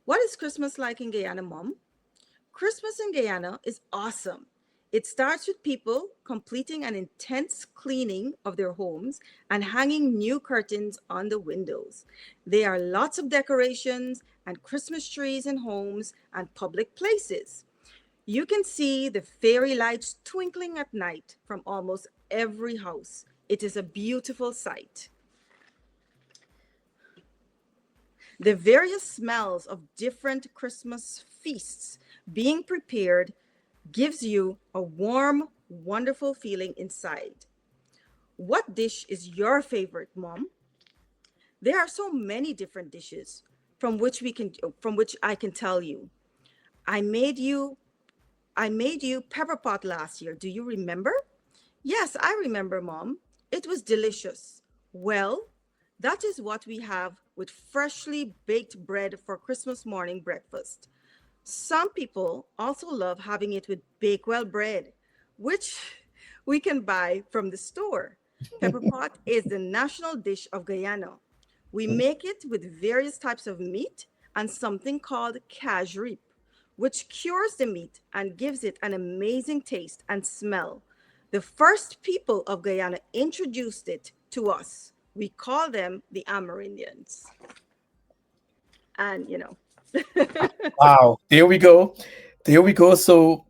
What is Christmas like in Guyana, Mom? Christmas in Guyana is awesome. It starts with people completing an intense cleaning of their homes and hanging new curtains on the windows. There are lots of decorations and Christmas trees in homes and public places. You can see the fairy lights twinkling at night from almost every house. It is a beautiful sight. The various smells of different Christmas feasts being prepared gives you a warm, wonderful feeling inside. What dish is your favorite, Mom? There are so many different dishes from which I can tell you. I made you I made you pepper pot last year. Do you remember? Yes, I remember, Mom. It was delicious. Well, that is what we have with freshly baked bread for Christmas morning breakfast. Some people also love having it with Bakewell bread, which we can buy from the store. Pepper pot is the national dish of Guyana. We make it with various types of meat and something called cajrip, which cures the meat and gives it an amazing taste and smell. The first people of Guyana introduced it to us. We call them the Amerindians. And, Wow. There we go. There we go. So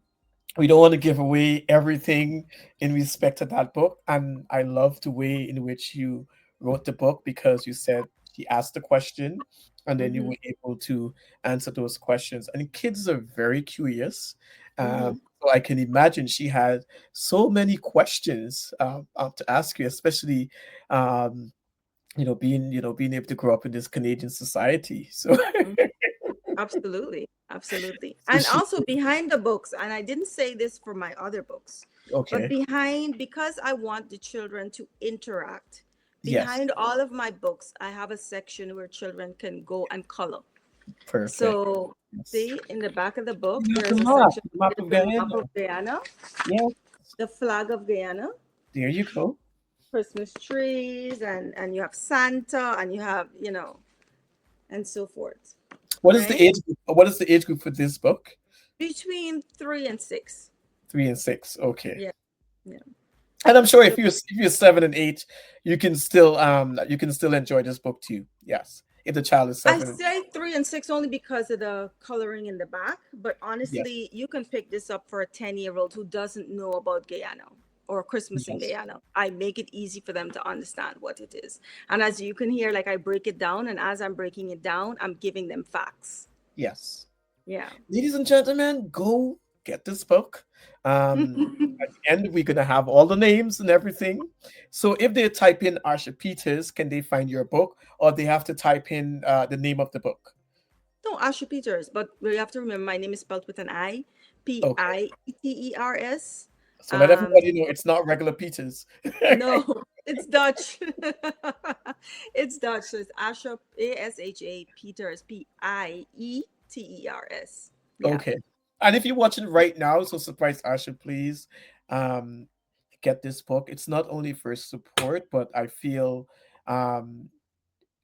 we don't want to give away everything in respect to that book. And I love the way in which you wrote the book because you said she asked the question and then you Mhm, were able to answer those questions. And kids are very curious. mhm. So I can imagine she had so many questions to ask you, especially being able to grow up in this Canadian society. So, Mhm. Absolutely, absolutely. so And she also behind the books, and I didn't say this for my other books, but okay. because I want the children to interact, Yes, behind all of my books, I have a section where children can go and color. perfect. So, Yes. see in the back of the book, You have there's a section, the map there's of the map Guyana. of Guyana, Yeah, the flag of Guyana, there you go. Christmas trees, and you have Santa, and you have, and so forth, What is the right? age group? What is the age group for this book? Between 3 and 6. 3 and 6. Okay. Yeah, yeah. And I'm sure So if you're 7 and 8, you can still enjoy this book too. Yes. If the child is I 7. say 3 and 6 only because of the coloring in the back, but Yes. honestly, you can pick this up for a 10-year-old who doesn't know about Guyana or Christmas in Yes. Guyana. I make it easy for them to understand what it is. And as you can hear, like I break it down, and as I'm breaking it down, I'm giving them facts. Yes. Yeah. Ladies and gentlemen, go get this book. At the end, we're gonna have all the names and everything. So if they type in Asha Peters, can they find your book, or they have to type in the name of the book? No, Asha Peters, but we have to remember my name is spelled with an I, Okay. Pieters. So let Um, everybody know it's not regular Peters. no, it's Dutch. It's Dutch. So it's Asha, Asha Peters, Pieters. Yeah. Okay. And if you're watching right now, so surprise Asha, please um, get this book. It's not only for support, but I feel um,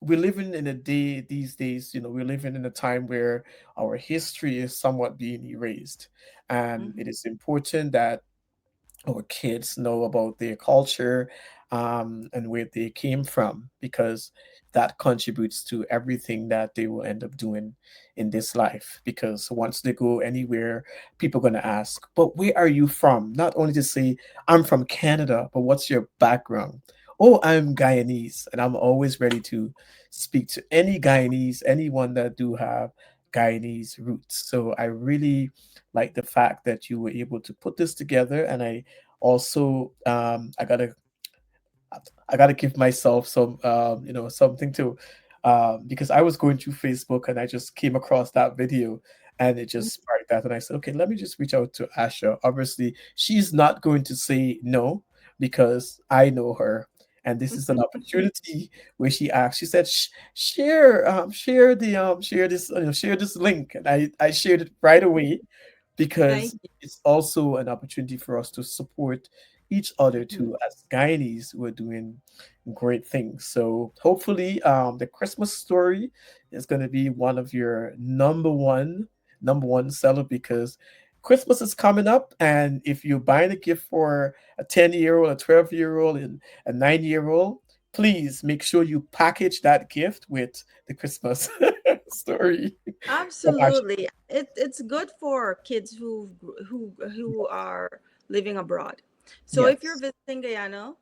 we're living in a day these days, we're living in a time where our history is somewhat being erased. And Mm-hmm. it is important that our kids know about their culture, and where they came from, because that contributes to everything that they will end up doing in this life. Because once they go anywhere, people are going to ask, but where are you from? Not only to say, I'm from Canada, but what's your background? Oh, I'm Guyanese, and I'm always ready to speak to any Guyanese, anyone that do have Guyanese roots. So I really like the fact that you were able to put this together. And I also, I gotta give myself some, something to, because I was going through Facebook and I just came across that video, and it just sparked that. And I said, okay, let me just reach out to Asha. Obviously, she's not going to say no, because I know her. And this is an opportunity where she said, share this link. And I shared it right away, Thank because you. it's also an opportunity for us to support each other Mhm. too. As Guyanese, we're doing great things. So hopefully, the Christmas story is going to be one of your number one seller, because Christmas is coming up, and if you're buying a gift for a 10-year-old, a 12-year-old, and a 9-year-old, please make sure you package that gift with the Christmas story from Ash. Absolutely. It's good for kids who are living abroad. So if you're Yes, visiting Guyana,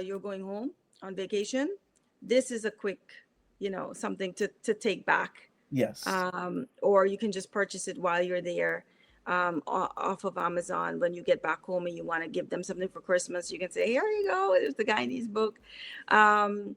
you're going home on vacation, this is a quick, something to take back. yes, Or you can just purchase it while you're there, off of Amazon. When you get back home and you want to give them something for Christmas, you can say, "Here you go. It's the Guyanese book." Um,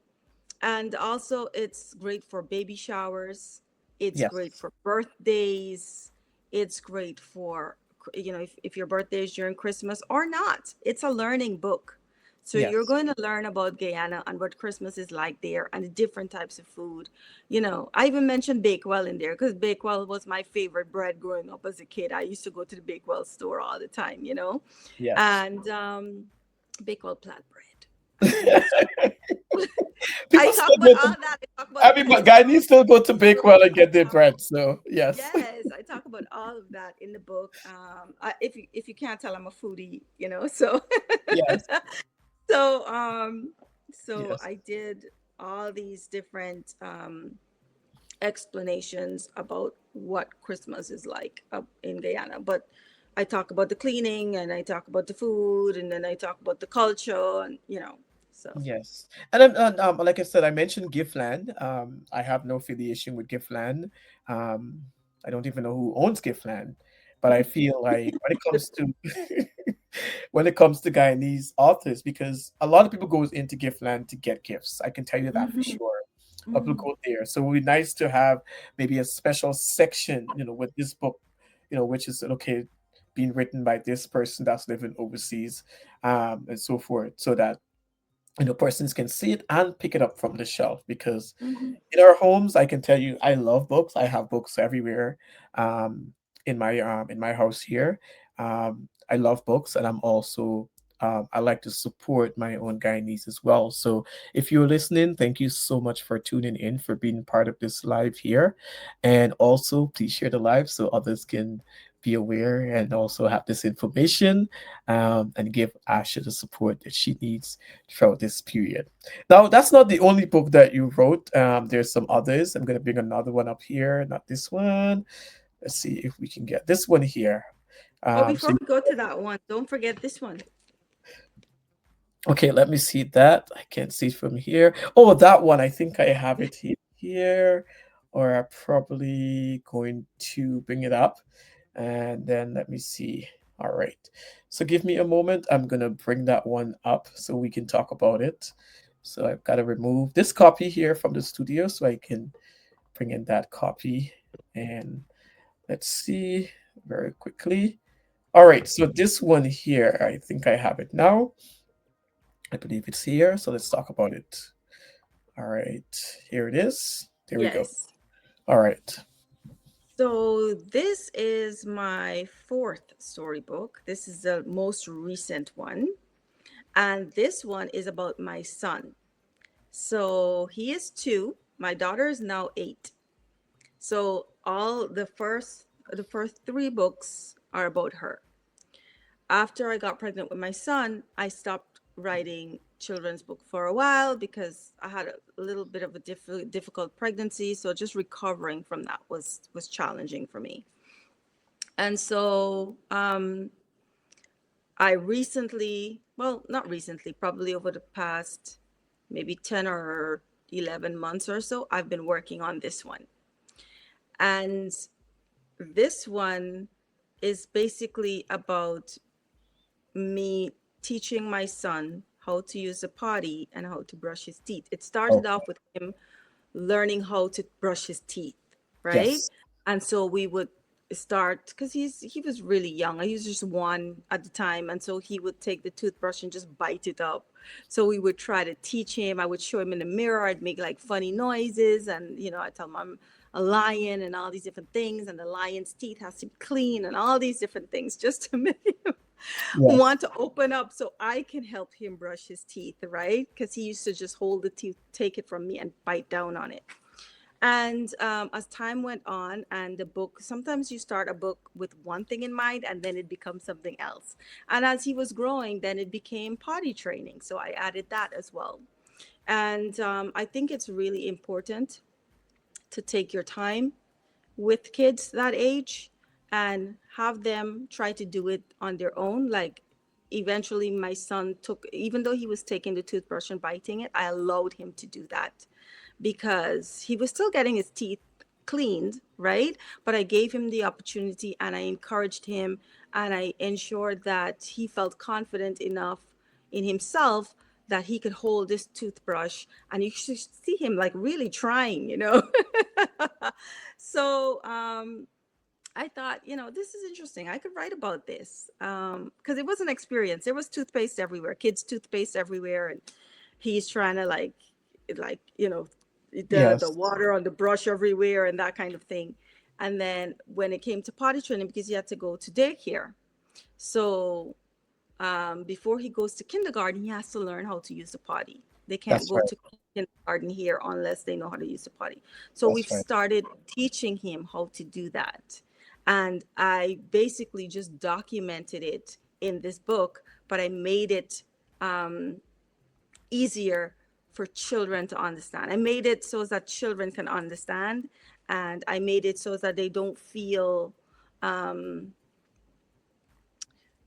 and also, it's great for baby showers. It's great yes, for birthdays. It's great for, if your birthday is during Christmas or not. It's a learning book. So you're yes. going to learn about Guyana and what Christmas is like there and the different types of food. I even mentioned Bakewell in there because Bakewell was my favorite bread growing up as a kid. I used to go to the Bakewell store all the time. Yes. And Bakewell flatbread. I mean, it's I People talk still about go all to, that. I talk about I the mean, but pesto. Guyanese still go to You know, Bakewell and get their I talk, bread. So, yes. yes, I talk about all of that in the book. If you can't tell, I'm a foodie. So Yes. so um so Yes. I did all these different explanations about what Christmas is like up in Guyana. But I talk about the cleaning and I talk about the food and then I talk about the culture and. So. Yes. And like I said, I mentioned Giftland. I have no affiliation with Giftland. Um, I don't even know who owns Giftland, but I feel like when it comes to when it comes to Guyanese authors, because a lot of people goes into Giftland to get gifts. I can tell you that for Hmm. sure. A lot of Hmm. people go there. So it would be nice to have maybe a special section, with this book, which is okay, being written by this person that's living overseas, and so forth, so that persons can see it and pick it up from the shelf. Because Hmm. in our homes, I can tell you, I love books. I have books everywhere, um, in my house here. I love books, and I like to support my own Guyanese as well. So if you're listening, thank you so much for tuning in, for being part of this live here, and also please share the live so others can be aware and also have this information, and give Asha the support that she needs throughout this period. Now, that's not the only book that you wrote. There's some others. I'm going to bring another one up here, not this one. Let's see if we can get this one here. Oh, So, before we go to that one, don't forget this one. okay, let me see that. I can't see it from here. Oh, that one. I think I have it here, or I'm probably going to bring it up. And then let me see. All right. So give me a moment. I'm going to bring that one up so we can talk about it. So I've got to remove this copy here from the studio so I can bring in that copy. And let's see very quickly. All right. So this one here, I think I have it now. I believe it's here. So let's talk about it. All right. Here it is. There we go. Yes. All right. So this is my fourth storybook. This is the most recent one. And this one is about my son. So he is 2. My daughter is now 8. So all the first 3 books are about her. After I got pregnant with my son, I stopped writing children's book for a while because I had a little bit of a difficult pregnancy, so just recovering from that was challenging for me. And so I recently, well, not recently, probably over the past maybe 10 or 11 months or so, I've been working on this one. And this one is basically about me teaching my son how to use a potty and how to brush his teeth. It started Okay. off with him learning how to brush his teeth, right? Yes. And so we would start because he was really young. He was just 1 at the time, and so he would take the toothbrush and just bite it up. So we would try to teach him. I would show him in the mirror. I'd make like funny noises, and I tell him I'm a lion and all these different things, and the lion's teeth has to be clean and all these different things just to make him Yes. want to open up so I can help him brush his teeth, right? Because he used to just hold the teeth, take it from me, and bite down on it. And as time went on, and the book, sometimes you start a book with one thing in mind and then it becomes something else. And as he was growing, then it became potty training. So I added that as well. And I think it's really important to take your time with kids that age and have them try to do it on their own. Like eventually my son took, even though he was taking the toothbrush and biting it, I allowed him to do that because he was still getting his teeth cleaned, right? But I gave him the opportunity and I encouraged him and I ensured that he felt confident enough in himself that he could hold this toothbrush, and you should see him like really trying. So I thought, this is interesting. I could write about this because it was an experience. There was toothpaste everywhere, kids' toothpaste everywhere, and he's trying to like the Yes. water on the brush everywhere and that kind of thing. And then when it came to potty training, because he had to go to daycare, so before he goes to kindergarten, he has to learn how to use the potty. They can't That's go right. to kindergarten here unless they know how to use the potty. So we've That's right. started teaching him how to do that. And I basically just documented it in this book, but I made it easier for children to understand. I made it so that children can understand, and I made it so that they don't feel um,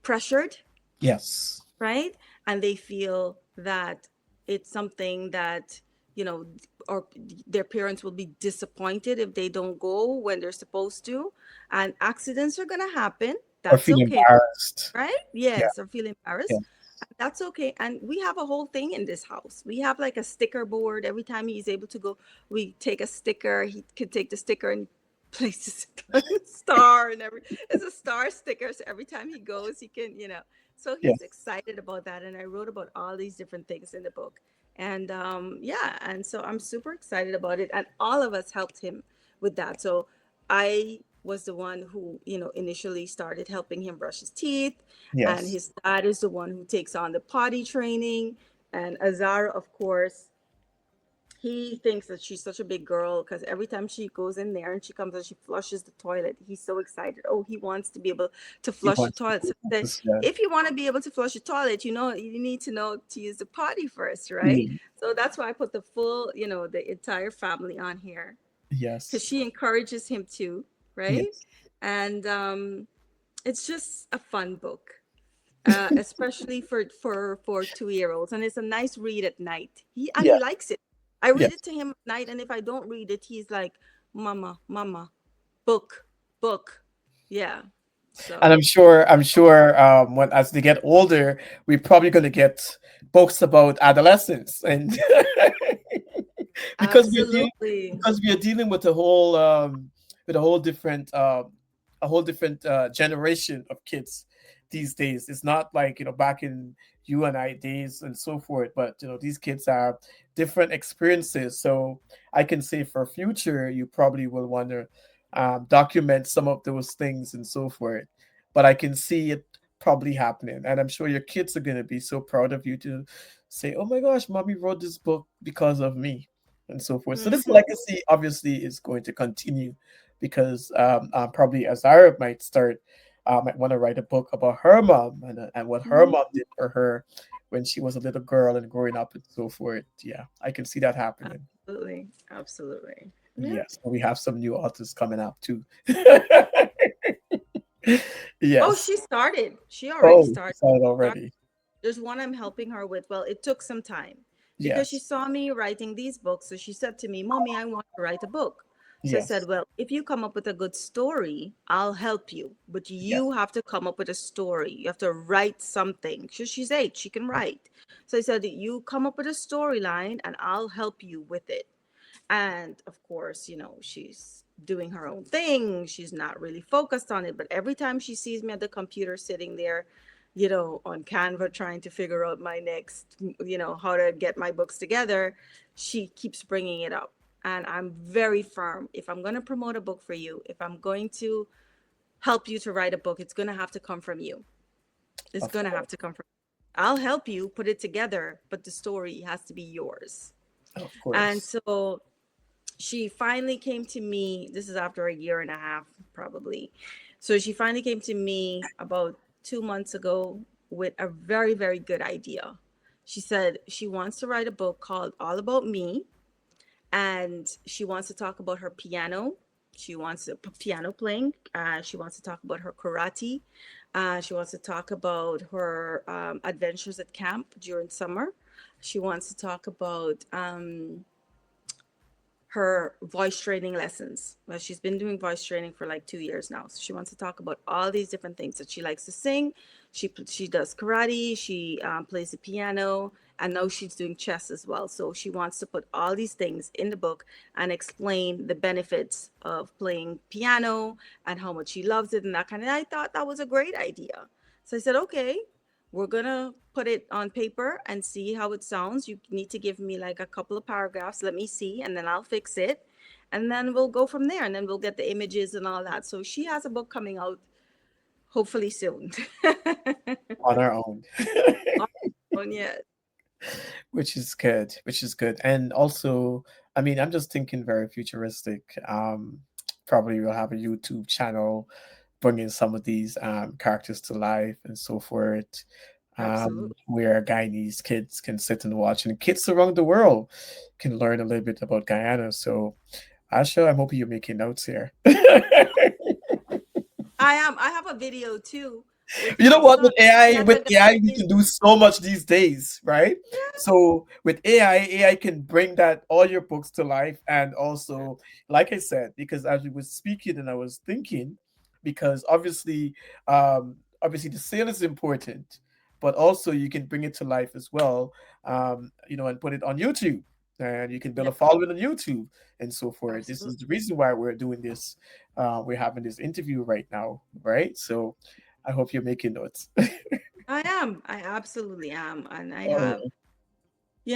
pressured, Yes. right? And they feel that it's something that, you know, or their parents will be disappointed if they don't go when they're supposed to. And accidents are going to happen. Or That's feel okay, embarrassed. right? Yeah. Yes, or feel Yeah. embarrassed. That's okay. And we have a whole thing in this house. We have like a sticker board. Every time he's able to go, we take a sticker. He could take the sticker and places it on a star and every it's a star sticker. So every time he goes, he can. So he's Yes. excited about that. And I wrote about all these different things in the book. And yeah, and so I'm super excited about it. And all of us helped him with that. So I was the one who, initially started helping him brush his teeth, and Yes. his dad is the one who takes on the potty training. And Azara, of course, he thinks that she's such a big girl because every time she goes in there and she comes and she flushes the toilet, he's so excited. Oh, he wants to be able to He flush the wants to toilet. do So I said, this. Yeah. if you want to be able to flush the toilet, you need to know to use the potty first, right? Mm. So that's why I put the full, the entire family on here because Yes. she encourages him to, right? Yes. And it's just a fun book, especially for 2 year olds, and it's a nice read at night. He Yeah. likes it. I read Yes. it to him at night, and if I don't read it, he's like, "Mama, mama, book, book." Yeah. And So I'm sure, when as they get older, we're probably going to get books about adolescence, and because we're dealing absolutely, because we are dealing with a whole different generation of kids these days. It's not like back in you and I days and so forth, but these kids have different experiences. So I can say for future, you probably will want to document some of those things and so forth. but I can see it probably happening. And I'm sure your kids are going to be so proud of you to say, oh my gosh, mommy wrote this book because of me, and so forth. So this Mhm. legacy obviously is going to continue because probably Azara might start, might want to write a book about her mom and what her Mhm. mom did for her when she was a little girl and growing up and so forth. Yeah, I can see that happening. Absolutely. Absolutely. Yeah. Yes, we have some new authors coming up too. Oh, Yes. she started. She already Oh, started. saw it already. There's one I'm helping her with. Well, it took some time because she Yes. saw me writing these books. So she said to me, Mommy, I want to write a book. So I said, Yes. well, if you come up with a good story, I'll help you. But Yes. you have to come up with a story. You have to write something. She's 8, she can write. So I said, you come up with a storyline and I'll help you with it. And of course, she's doing her own thing. She's not really focused on it. But every time she sees me at the computer sitting there, on Canva trying to figure out my next, how to get my books together, she keeps bringing it up. And I'm very firm. If I'm going to promote a book for you, if I'm going to help you to write a book, it's going to have to come from you. It's Of going to have course. to come from I'll help you put it together, but the story has to be yours. Of And course. so she finally came to me. This is after a year and a half, probably. So she finally came to me about 2 months ago with a very, very good idea. She said she wants to write a book called All About Me, and she wants to talk about her piano. She wants to piano playing. She wants to talk about her karate. She wants to talk about her adventures at camp during summer. She wants to talk about her voice training lessons. Well, she's been doing voice training for like 2 years now. So she wants to talk about all these different things that she likes to sing. She does karate. She plays the piano, and now she's doing chess as well. So she wants to put all these things in the book and explain the benefits of playing piano and how much she loves it and that kind of. I thought that was a great idea. So I said, okay, we're gonna put it on paper and see how it sounds. You need to give me like a couple of paragraphs. Let me see, and then I'll fix it. And then we'll go from there. And then we'll get the images and all that. So she has a book coming out hopefully soon. On our own. Oh, yeah. Which is good. Which is good. And also, I mean, I'm just thinking very futuristic. Probably we'll have a YouTube channel bringing some of these characters to life and so forth. Absolutely. Where Guyanese kids can sit and watch, and kids around the world can learn a little bit about Guyana. So, Asha, I'm hoping you're making notes here. I am. I have a video too with You know my what? son. He has With a AI, we Guyanese. can do so much these days, right? So with AI can bring that all your books to life, and also, like I said, because as we were speaking and I was thinking, because obviously the sale is important, but also you can bring it to life as well, and put it on YouTube, and you can build Yeah, a following on YouTube and so forth. This absolutely. is the reason why we're doing this. We're having this interview right now, right? So I hope you're making notes. I am. I absolutely am. And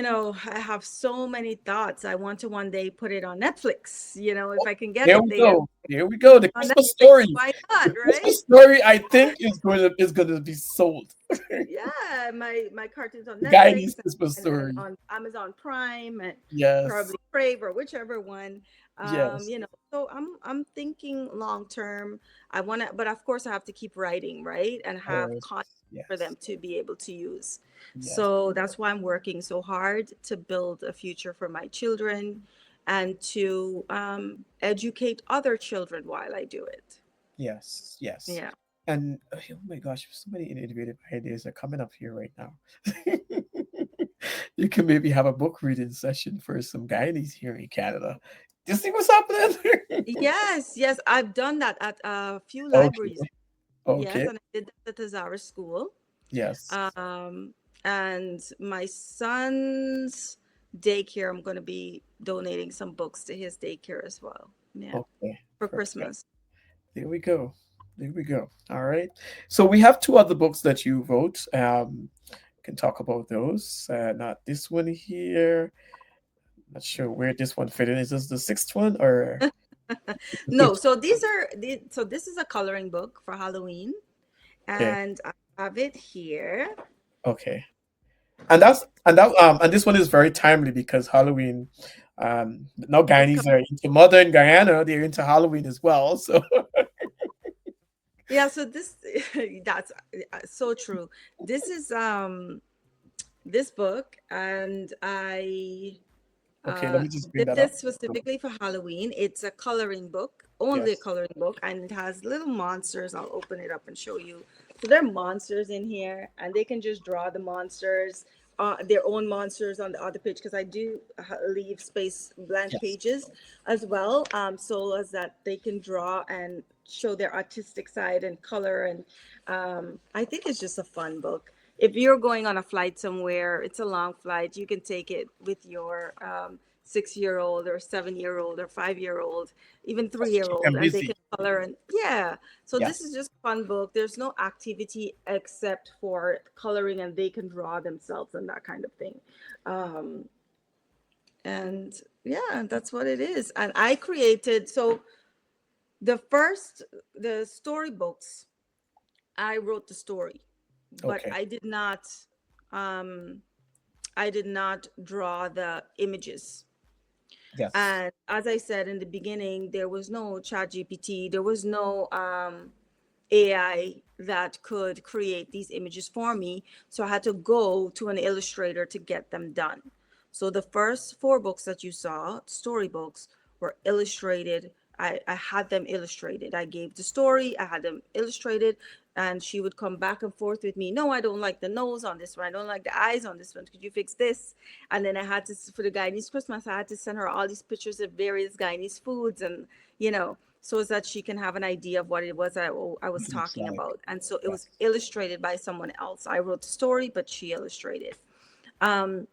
Oh, I have so many thoughts. I want to one day put it on Netflix, if I can get there it we there go. There we go. The on Christmas Netflix. story. Why The not, right? Christmas story, I think, is going to be sold. Yeah, my cartoons on The Guyanese Netflix Christmas and story. on Amazon Prime and Yes. probably Crave or whichever one. Yes. So I'm thinking long term. I want to, but of course I have to keep writing, right? And have Course. content for Yes. them to be able to use. Yes. So that's why I'm working so hard to build a future for my children and to educate other children while I do it. Yes. Yes. Yeah. And oh my gosh, so many innovative ideas are coming up here right now. You can maybe have a book reading session for some Guyanese here in Canada. You see what's happening? Yes, yes, I've done that at a few libraries. Okay. Yes, Okay. and I did that at the Zara School. Yes. Um, and my son's daycare, I'm going to be donating some books to his daycare as well. Yeah, Okay. for Perfect. Christmas. There we go. There we go. All right. So we have two other books that you wrote. Can talk about those. Not this one here. Not sure where this one fit in. Is this the sixth one or the No, fifth? so so this is a coloring book for Halloween. Okay. and I have it here. Okay. And this one is very timely because Halloween. Now It's Guyanese are into modern Guyana. They're into Halloween as well. So Yeah, so this that's so true. This is this book, and I okay, let me just bring did that up. this specifically for Halloween. It's a coloring book, only a Yes. coloring book, and it has little monsters. I'll open it up and show you. So there are monsters in here, and they can just draw the monsters, their own monsters on the other page, because I do leave space blank Yes. pages as well, so as that they can draw and show their artistic side and color. And I think it's just a fun book. If you're going on a flight somewhere, it's a long flight, you can take it with your 6-year-old or 7-year-old or 5-year-old, even Just to keep 3-year-old, them and they can busy. color. And yeah, so this is Yes. just a fun book. There's no activity except for coloring, and they can draw themselves and that kind of thing. Um, and yeah, that's what it is. And I created, so the storybooks, I wrote the story, but Okay. um, I did not draw the images. Yes. And as I said in the beginning, there was no chat GPT, there was no AI that could create these images for me. So I had to go to an illustrator to get them done. So the first four books that you saw, storybooks, were illustrated. I had them illustrated. I gave the story, I had them illustrated, and she would come back and forth with me. No, I don't like the nose on this one. I don't like the eyes on this one. Could you fix this? And then I had to, for the Guyanese Christmas, I had to send her all these pictures of various Guyanese foods, and so that she can have an idea of what it was I was It looks talking like. about. And so it was Yes. illustrated by someone else. I wrote the story, but she illustrated. Um,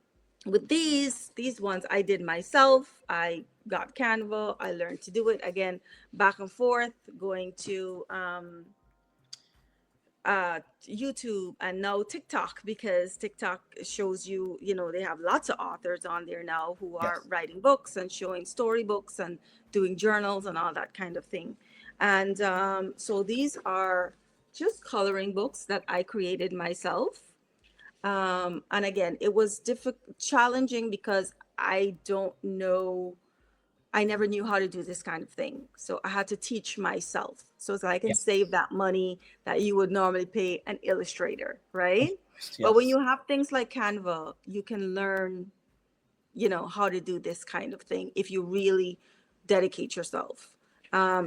with these ones I did myself. I got Canva. I learned to do it again, back and forth, going to YouTube and now TikTok, because TikTok shows you, they have lots of authors on there now who are Yes. writing books and showing storybooks and doing journals and all that kind of thing. And so these are just coloring books that I created myself. And again, it was difficult, challenging, because I don't know, I never knew how to do this kind of thing. So I had to teach myself so that I can Yes. save that money that you would normally pay an illustrator, Of right? course. But when Yes. you have things like Canva, you can learn, how to do this kind of thing if you really dedicate yourself.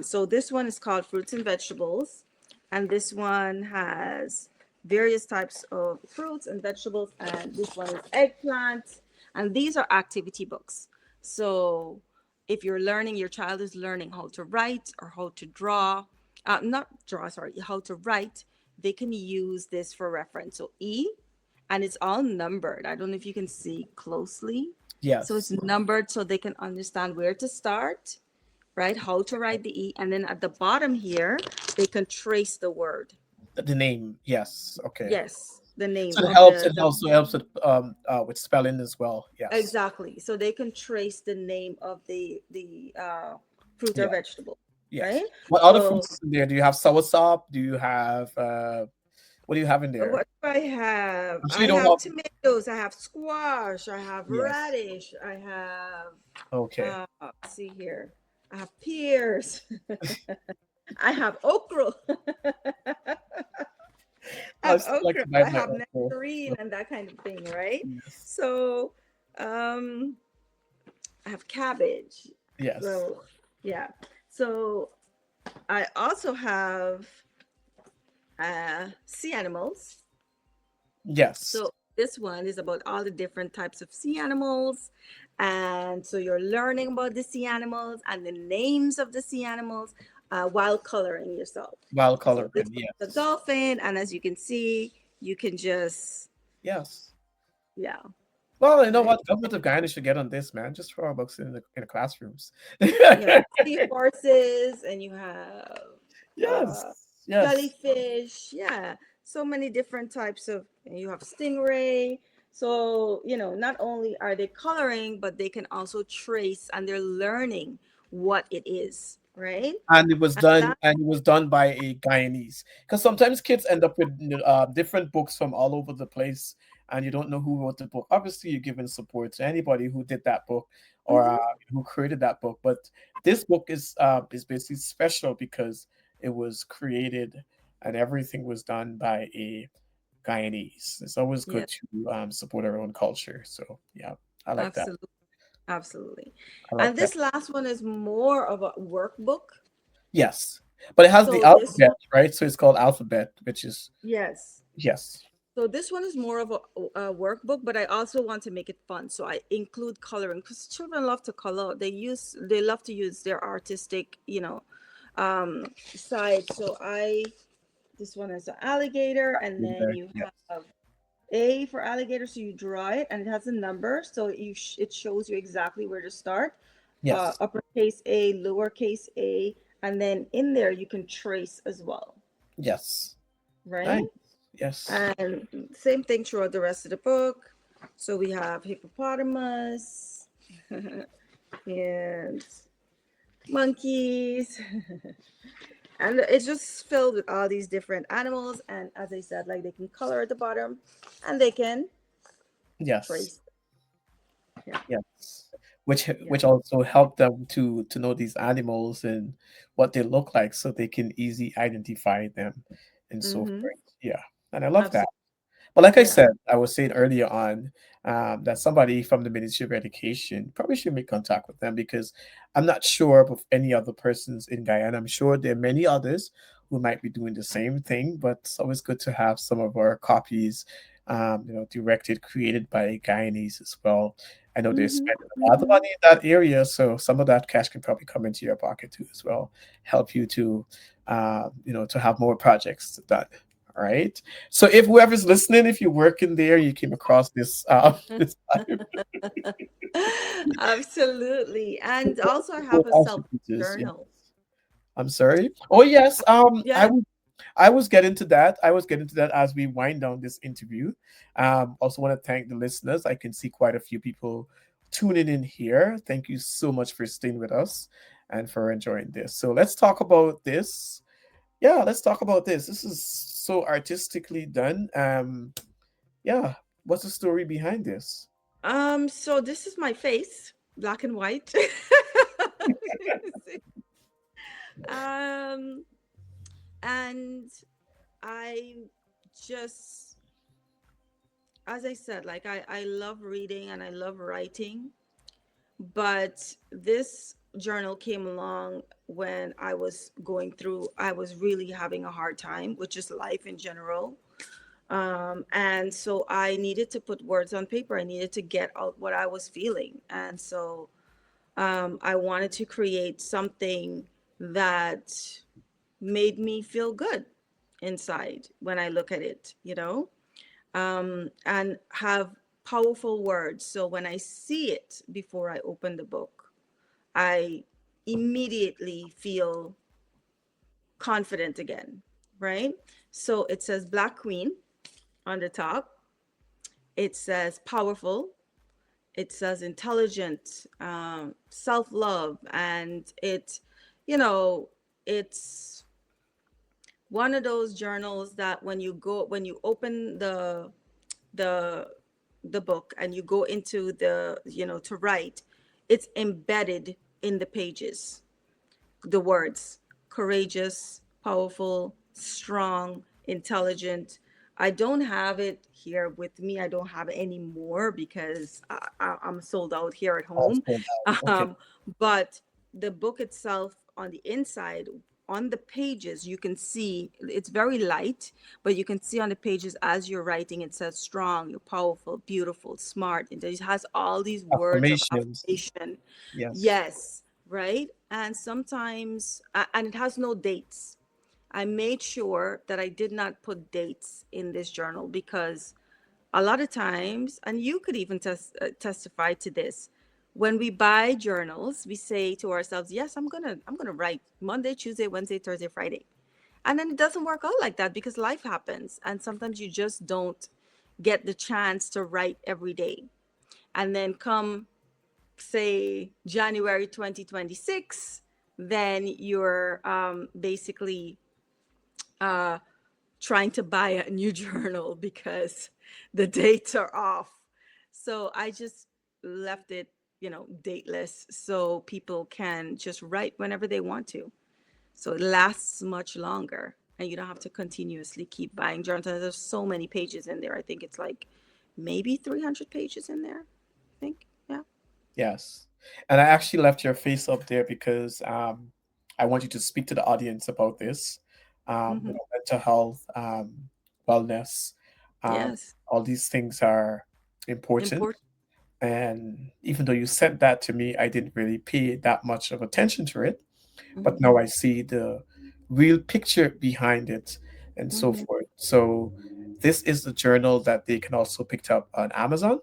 So this one is called Fruits and Vegetables, and this one has various types of fruits and vegetables, and this one is eggplant, and these are activity books. So if you're learning, your child is learning how to write or how to draw, not draw, sorry, how to write, they can use this for reference. So and it's all numbered. I don't know if you can see closely. So it's Yes. numbered so they can understand where to start, right? How to Okay. write the E. And then at the bottom here, they can trace the word. The name. Yes. Okay. Yes, the name So it of helps. It the also helps with spelling as well. Yes. exactly. So they can trace the name of the fruit or Yeah. vegetable, Yes. right? What other So fruits is in there? Do you have soursop? Do you have what do you have in there? what do I have? I'm sure I you don't have have. tomatoes, I have squash, I have Yes. radish, I have Okay. let's see here. I have pears. I have okra. I I have still like okra. to buy I my have okra. nectarine and that kind of thing, right? Yes. So, um, I have cabbage. Yes. So, yeah. So I also have sea animals. Yes. So this one is about all the different types of sea animals. And so you're learning about the sea animals and the names of the sea animals while coloring yourself. Wild So coloring. this one's a Yes. dolphin. And as you can see, you can just, Yes. yeah, Well, you know right? what? Government of Guyana should get on this, man. Just throw our books in the classrooms. You have seahorses and you have Yes. uh, Yes. jellyfish. Yeah, so many different types of, and you have stingray. So, not only are they coloring, but they can also trace and they're learning what it is, right? And it was And done, that, and it was done by a Guyanese. Because sometimes kids end up with different books from all over the place, and you don't know who wrote the book. Obviously, you're giving support to anybody who did that book, or mhm, who created that book. But this book is basically special because it was created and everything was done by a Guyanese. It's always yeah, good to support our own culture. So yeah, I like that. absolutely, absolutely. I love And that. this last one is more of a workbook. Yes, but it has the So this alphabet, one, right? So it's called alphabet, which is yes. yes. So this one is more of a workbook, but I also want to make it fun. So I include coloring because children love to color. They love to use their artistic, side. So I this one is an alligator, and then you Yes. have A for alligator. So you draw it, and it has a number, so it shows you exactly where to start. Yes. Uppercase A, lowercase a, and then in there you can trace as well, Yes. right? Nice. Yes. And same thing throughout the rest of the book. So we have hippopotamus and monkeys. And it's just filled with all these different animals. And as I said, like they can color at the bottom and they can Yes. trace. Yeah. Yes. Yeah. Which also help them to know these animals and what they look like so they can easily identify them and so Mm-hmm. forth. Yeah. And I love that. Absolutely. But like I Yeah. said, I was saying earlier on that somebody from the Ministry of Education probably should make contact with them because I'm not sure of any other persons in Guyana. I'm sure there are many others who might be doing the same thing, but it's always good to have some of our copies, directed, created by Guyanese as well. I know they're Mm-hmm. spending a lot of Mm-hmm. money in that area, so some of that cash can probably come into your pocket too as well, help you to have more projects done. All right. So if whoever's listening, if you're working there, you came across this this time, Absolutely. And also I support have a Asha self Pieters, yes. journal. I'm sorry. Oh yes. Yeah. I was getting to that. I was getting to that as we wind down this interview. Also want to thank the listeners. I can see quite a few people tuning in here. Thank you so much for staying with us and for enjoying this. So let's talk about this. Yeah, let's talk about this. This is so artistically done. Yeah, what's the story behind this? So this is my face, black and white. um, and I just, as I said, like I love reading and I love writing, but this journal came along when I was really having a hard time with just life in general. And so I needed to put words on paper. I needed to get out what I was feeling. And so I wanted to create something that made me feel good inside when I look at it, and have powerful words. So when I see it before I open the book, I immediately feel confident again, right? So it says Black Queen on the top, it says powerful, it says intelligent, self love, and you know, it's one of those journals that when you open the the book and you go into to write, it's embedded in the pages, the words courageous, powerful, strong, intelligent. I don't have it here with me. I don't have it anymore because I'm sold out here at home. Also, okay. Um, but the book itself, on the inside, on the pages, you can see it's very light, but you can see on the pages as you're writing, it says strong, you're powerful, beautiful, smart. It has all these words of Affirmations. affirmation. Yes. Yes, right? And sometimes, and it has no dates. I made sure that I did not put dates in this journal because a lot of times, and you could even testify to this, when we buy journals, we say to ourselves, "Yes, I'm gonna write Monday, Tuesday, Wednesday, Thursday, Friday," and then it doesn't work out like that because life happens, and sometimes you just don't get the chance to write every day. And then come say January 2026, then you're basically uh, trying to buy a new journal because the dates are off. So I just left it, dateless so people can just write whenever they want to. So it lasts much longer and you don't have to continuously keep buying journals. There's so many pages in there. I think it's like maybe 300 pages in there. I think. Yeah. Yes. And I actually left your face up there because I want you to speak to the audience about this. Hmm. Mental health, wellness, um, Yes. all these things are important. Important. And even though you said that to me, I didn't really pay that much of attention to it. But Hmm. now I see the real picture behind it and so Hmm. forth. So this is the journal that they can also pick up on Amazon.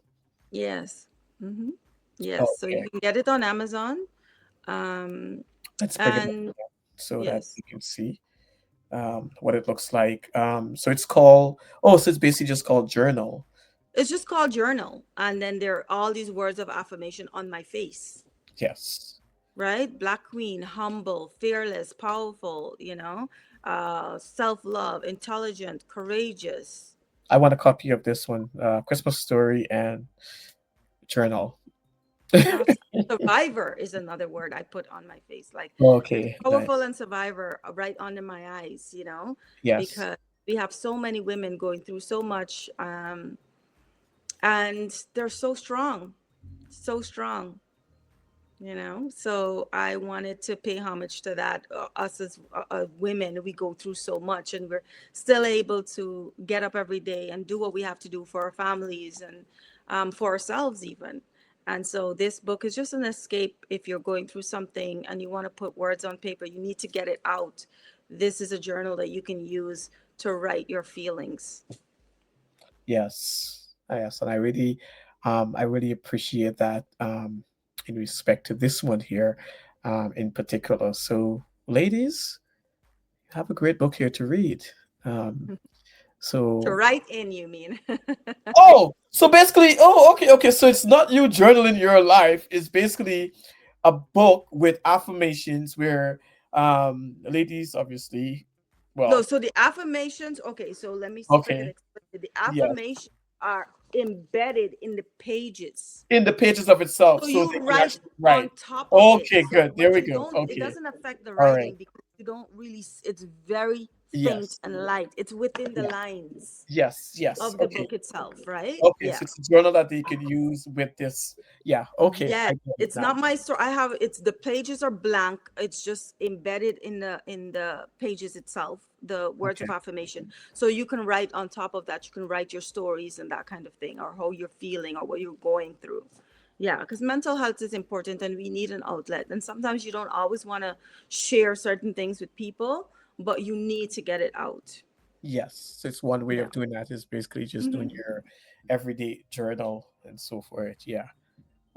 Yes. Hmm. Yes. So you Okay, can get it on Amazon. Um, let's bring it up and so that yes, you can see what it looks like. So it's called, oh, so it's basically just called journal. it's just called journal. And then there are all these words of affirmation on my face, Yes. right? Black queen, humble, fearless, powerful, self love, intelligent, courageous. I want a copy of this one, Christmas story and journal. Awesome. Survivor is another word I put on my face, like Okay, powerful nice. and survivor right under my eyes, Yes. because we have so many women going through so much, and they're so strong, so strong. So I wanted to pay homage to that. Us as women, we go through so much and we're still able to get up every day and do what we have to do for our families and for ourselves even. And so this book is just an escape. If you're going through something and you want to put words on paper, you need to get it out. This is a journal that you can use to write your feelings. Yes. Yes. And I really appreciate that in respect to this one here in particular. So, ladies, have a great book here to read. Um, To so, write in, you mean? oh, so basically, oh, okay, okay. So it's not you journaling your life. It's basically a book with affirmations where ladies obviously, No, well, so the affirmations, okay, so let me see if I can okay, explain it. The yes, affirmations are embedded in the pages. in the pages of itself, So so you they can write actually on write. top of it. Okay, So, good. There but we you go. don't, it Okay. doesn't affect the All right. writing because you don't really, it's very faint Yes. and light. It's within the Yeah. lines Yes. Yes. of the Okay. book itself, right? Okay. Yeah. So it's a journal that they can use with this. Yeah. Okay. Yes, I get it it's now. not my story. It's the pages are blank. It's just embedded in the pages itself, the words of Okay. affirmation. So you can write on top of that. You can write your stories and that kind of thing, or how you're feeling, or what you're going through. Yeah, because mental health is important, and we need an outlet. And sometimes you don't always want to share certain things with people, but you need to get it out. Yes. So it's one way Yeah. of doing that is basically just doing Hmm. your everyday journal and so forth. Yeah.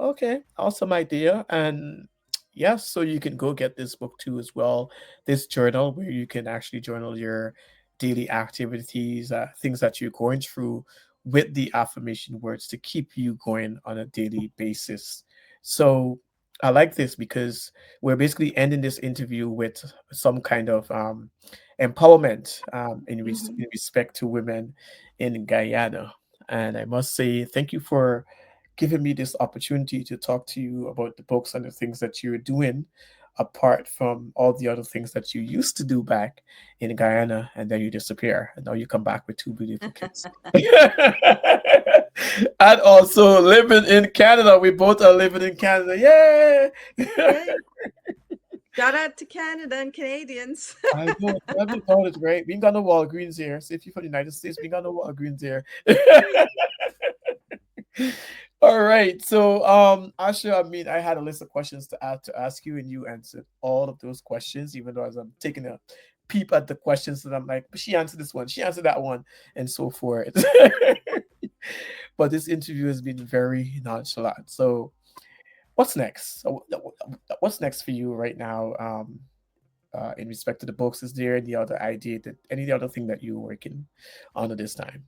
Okay, awesome idea. And yes, so you can go get this book too as well. This journal where you can actually journal your daily activities, things that you're going through with the affirmation words to keep you going on a daily basis. So I like this because we're basically ending this interview with some kind of empowerment Hmm. in respect to women in Guyana. And I must say, thank you for giving me this opportunity to talk to you about the books and the things that you're doing, apart from all the other things that you used to do back in Guyana, and then you disappear, and now you come back with two beautiful kids. And also living in Canada. We both are living in Canada. Yay! Yay! Shout out to Canada and Canadians. I know, tell me about it, right? We ain't got no Walgreens here. So if you're from the United States, we ain't got no Walgreens here. All right. So, Asha, I mean, I had a list of questions to ask you, and you answered all of those questions, even though as I'm taking a peep at the questions that I'm like, but she answered this one, she answered that one, and so forth. But this interview has been very nonchalant. So, what's next? What's next for you right now? In respect to the books, is there any other idea that any other thing that you're working on at this time?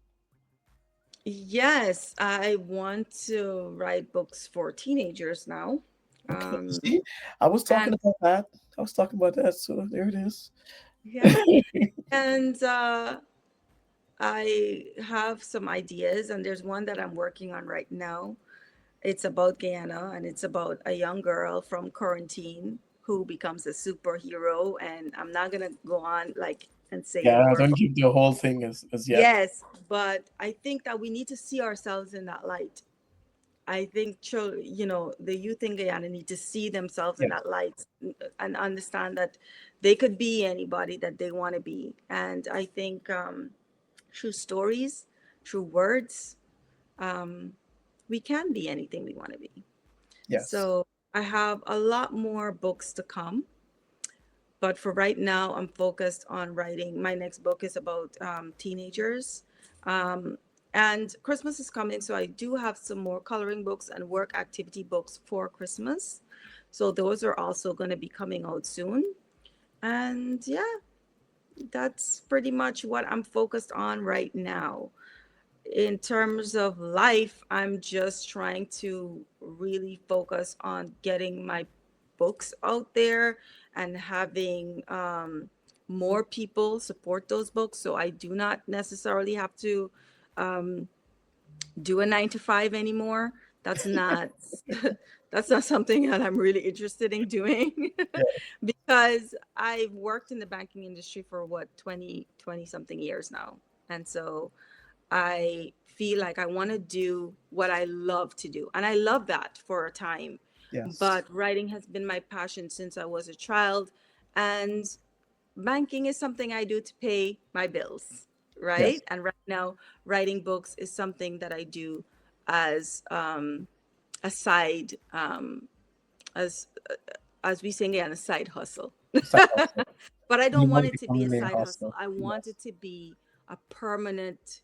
Yes, I want to write books for teenagers now. Okay. Um, See, I was talking and about that. I was talking about that. So there it is. yeah, and I have some ideas, and there's one that I'm working on right now. It's about Guyana, and it's about a young girl from quarantine who becomes a superhero. And I'm not gonna go on like and say Yeah, word don't for give the whole thing as yet. yes, but I think that we need to see ourselves in that light. I think children, the youth in Guyana need to see themselves in Yeah. that light and understand that they could be anybody that they want to be. And I think through stories, through words, um, we can be anything we want to be. Yes. So I have a lot more books to come, but for right now, I'm focused on writing. My next book is about teenagers. Um, and Christmas is coming, so I do have some more coloring books and work activity books for Christmas. So those are also going to be coming out soon. And yeah, that's pretty much what I'm focused on right now. In terms of life, I'm just trying to really focus on getting my books out there and having more people support those books. So I do not necessarily have to um, do a 9 to 5 anymore. That's not that's not something that I'm really interested in doing Yeah. because I've worked in the banking industry for what 20 something years now. And so I feel like I want to do what I love to do. And I love that for a time. Yes. But writing has been my passion since I was a child. And banking is something I do to pay my bills, Yes. right? And right now, writing books is something that I do as a side, as as we say again, a side hustle. Side hustle. But I You don't want want to it to be become a a main side hustle. hustle. I want Yes. it to be a permanent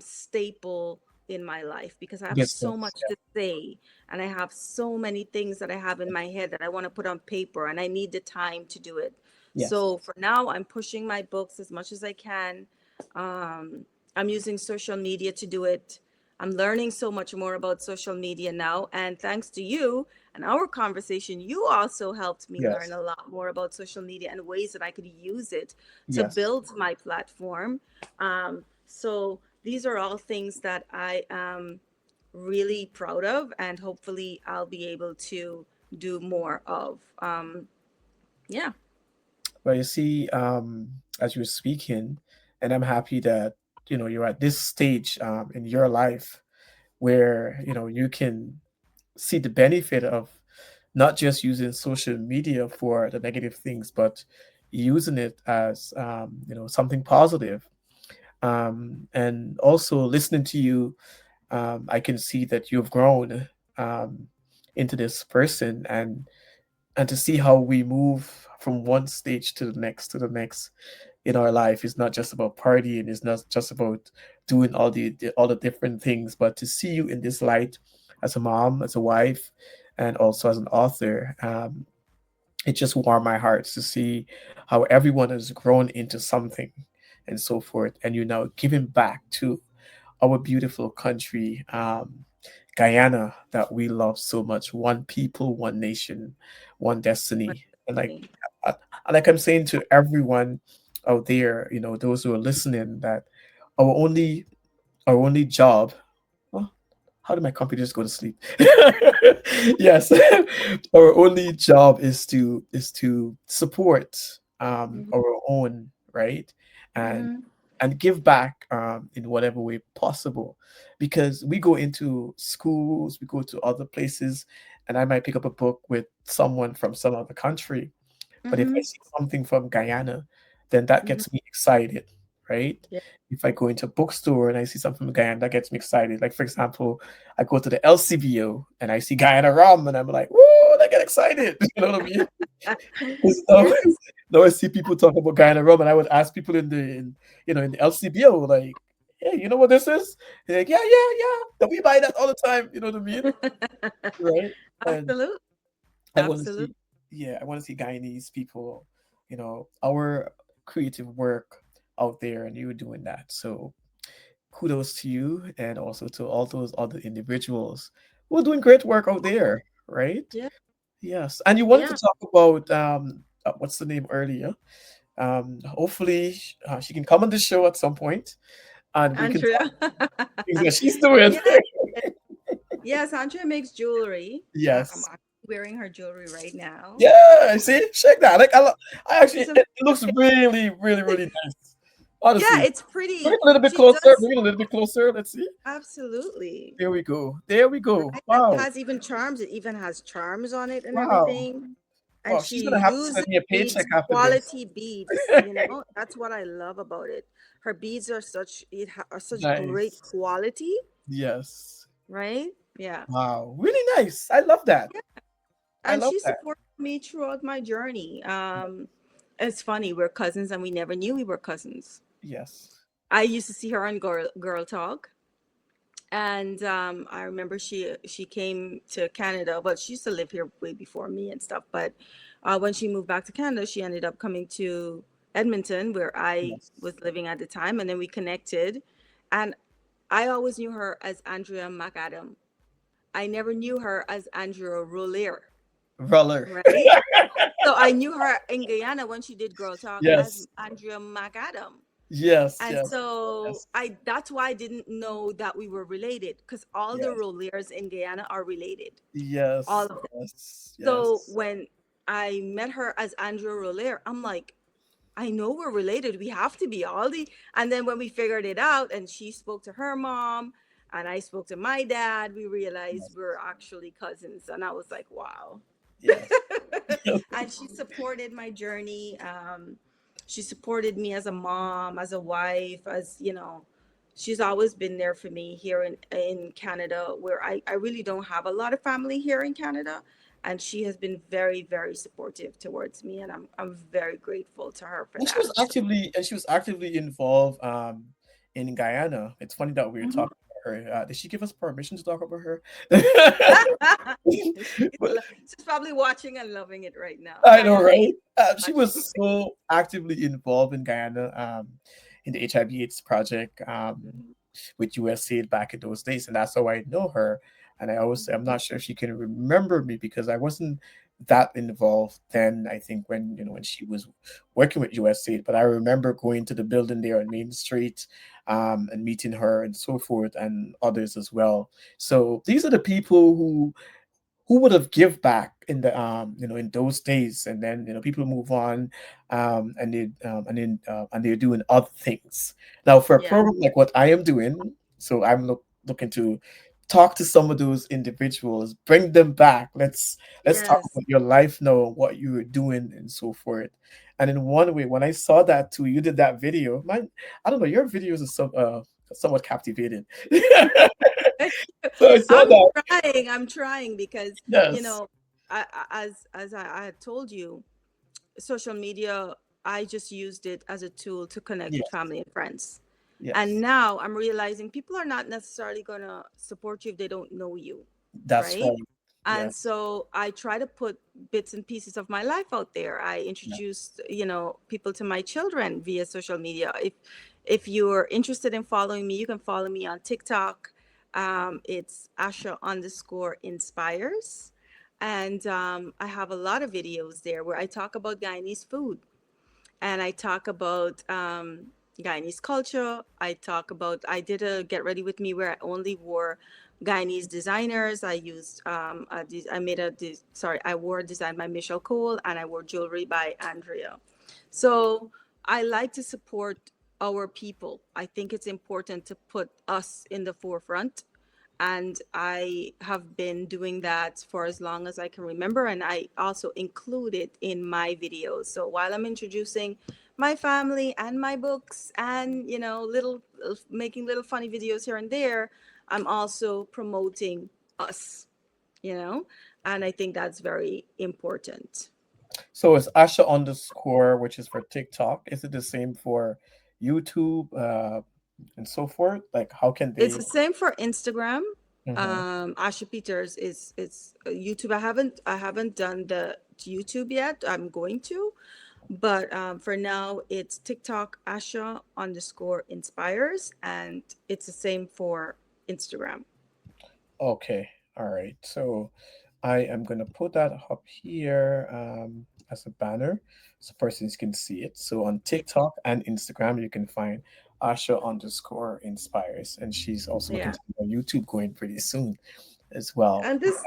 staple in my life because I have so Business. much to say and I have so many things that I have in my head that I want to put on paper and I need the time to do it. Yes. So for now, I'm pushing my books as much as I can. Um, I'm using social media to do it. I'm learning so much more about social media now. And thanks to you and our conversation, you also helped me learn Yes. a lot more about social media and ways that I could use it to Yes. build my platform. So these are all things that I am really proud of, and hopefully I'll be able to do more of. Yeah. Well, you see, as you're speaking, and I'm happy that you're at this stage in your life where you can see the benefit of not just using social media for the negative things, but using it as something positive. And also listening to you, I can see that you've grown um, into this person, and to see how we move from one stage to the next in our life is not just about partying. It's not just about doing all the different things, but to see you in this light as a mom, as a wife, and also as an author. It just warmed my heart to see how everyone has grown into something and so forth, and you're now giving back to our beautiful country, Guyana, that we love so much. One people, one nation, one destiny. And I- like I'm saying to everyone out there, those who are listening, that our only our only job. Oh, how did my computer just go to sleep? Yes, our only job is to support Mhm. our own, right, and Mhm. and give back in whatever way possible, because we go into schools, we go to other places, and I might pick up a book with someone from some other country, but if I Mhm. see something from Guyana, then that Mhm. gets me excited, right? Yeah. If I go into a bookstore and I see something from Guyana, that gets me excited. Like, for example, I go to the LCBO and I see Guyana rum, and I'm like, whoa, I get excited. You know what I mean? 'Cause now, Yes. now I see people talk about Guyana rum, and I would ask people in the LCBO, like, hey, you know what this is? They're like, yeah, yeah, yeah. That we buy that all the time. You know what I mean? Right? And Absolutely. I want to Absolutely. see, yeah, I want to see Guyanese people, our creative work out there, and you doing that. So kudos to you, and also to all those other individuals who are doing great work out there. right? Yeah. Yes. And you wanted to Yeah. talk about what's the name earlier? Hopefully she can come on the show at some point and we can talk Andrea. things that she's doing. Yeah. Yes, Andrea makes jewelry. I'm Yes. actually wearing her jewelry right now. Yeah, see, check that. Like I actually, She's a it looks really, really, really nice. Yeah, Honestly, it's bring pretty. it a little bit She closer. does Bring it a little bit closer. Let's see. absolutely. There we go. There we go. Right? And it Wow. has even charms. It even has charms on it and Wow. everything. And Wow. She's she gonna have to uses send me a paycheck beads, after this. quality beads. That's what I love about it. Her beads are such great Nice. quality, Yes. right? Yeah. Wow. Really nice. I love that. Yeah. I And love she that. supported me throughout my journey. It's funny, we're cousins and we never knew we were cousins. Yes. I used to see her on Girl Talk, and I remember she came to Canada, but she used to live here way before me and stuff. But when she moved back to Canada, she ended up coming to Edmonton, where I Yes. was living at the time, and then we connected. And I always knew her as Andrea McAdam. I never knew her as Andrea Roller, Roller. right? So I knew her in Guyana when she did Girl Talk as Yes. Andrea McAdam. Yes. And Yes. so Yes. I that's why I didn't know that we were related, because all the Yes. Rolliers in Guyana are related. All Yes. of them. Yes. So Yes. when I met her as Andrea Roller, I'm like, I know we're related. We have to be all the and then when we figured it out and she spoke to her mom and I spoke to my dad, we realized Yes. we're actually cousins. And I was like, wow. Yes. And she supported my journey. She supported me as a mom, as a wife, as she's always been there for me here in Canada, where I really don't have a lot of family here in Canada. And she has been very, very supportive towards me, and I'm very grateful to her for And that. she was actively involved in Guyana. It's funny that we are Mhm. talking about her. Did she give us permission to talk about her? But She's probably watching and loving it right now. I know, Guyana, right? She watching. was so actively involved in Guyana, in the HIV/AIDS project, with USAID back in those days, and that's how I know her. And I always say, I'm not sure if she can remember me because I wasn't that involved then. I think when when she was working with USAID, but I remember going to the building there on Main Street, and meeting her and so forth, and others as well. So these are the people who would have give back in the in those days, and then people move on, and they're doing other things now for a Yeah. program like what I am doing. So I'm looking to talk to some of those individuals, bring them back. Let's talk Yes. about your life now, what you were doing and so forth. And in one way, when I saw that too, you did that video, man, I don't know, your videos are somewhat captivating. So I saw I'm that. trying. I'm trying because Yes. as I had told you, social media, I just used it as a tool to connect with Yes. family and friends. And Yes. now I'm realizing people are not necessarily going to support you if they don't know you, That's right? right. And Yes. so I try to put bits and pieces of my life out there. I Yeah. introduced, people to my children via social media. If you're interested in following me, you can follow me on TikTok. It's Asha_inspires. And I have a lot of videos there where I talk about Guyanese food and I talk about Guyanese culture. I did a Get Ready With Me where I only wore Guyanese designers. I made sorry, I wore a design by Michelle Cole and I wore jewelry by Andrea. So I like to support our people. I think it's important to put us in the forefront, and I have been doing that for as long as I can remember. And I also include it in my videos. So while I'm introducing my family and my books, and little making little funny videos here and there, I'm also promoting us. You know, and I think that's very important. So it's Asha underscore, which is for TikTok. Is it the same for YouTube, and so forth? Like, how can It's they? the same for Instagram. Mhm. Asha Pieters is it's YouTube. I haven't done the YouTube yet. I'm going to, but for now it's TikTok Asha_inspires, and it's the same for Instagram. Okay. All right. So I am gonna put that up here as a banner so persons can see it. So on Yeah. TikTok and Instagram, you can find Asha_inspires, and she's also looking Yeah. to have YouTube going pretty soon as well. And this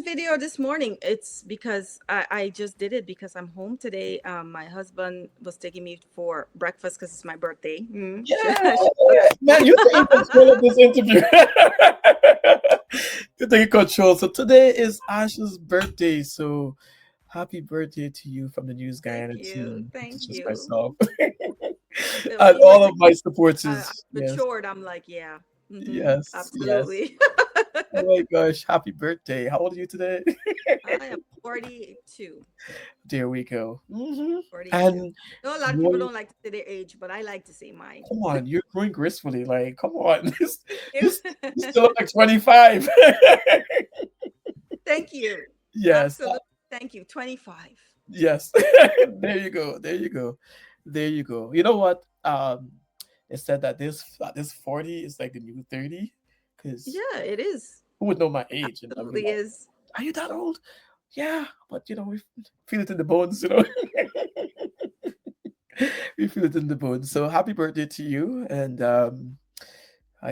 video this morning, it's because I just did it because I'm home today. My husband was taking me for breakfast because it's my birthday. Yeah, man, you're taking control of this interview. You're taking control. So today is Asha's birthday. So happy birthday to you from the News Thank Guyana you. team. It's Thank just you. myself When and you were all of saying my supporters. Yes, matured, I'm like, yeah, yes. absolutely. Oh my gosh, happy birthday. How old are you today? I am 42. There we go. 42. And No, a lot of people you're, don't like to say their age, but I like to say mine. come on, you're growing gracefully. Like, come on. You. You, you still look like 25. Thank you. Yes, Absolutely. Thank you. 25. yes. There you go. There you go. There you go. You know what? It said that this 40 is like the new 30. Because Yeah, it is. who would know my age? And I'll be Absolutely like, is. are you that old? Yeah, but we feel it in the bones. We feel it in the bones. So happy birthday to you. And I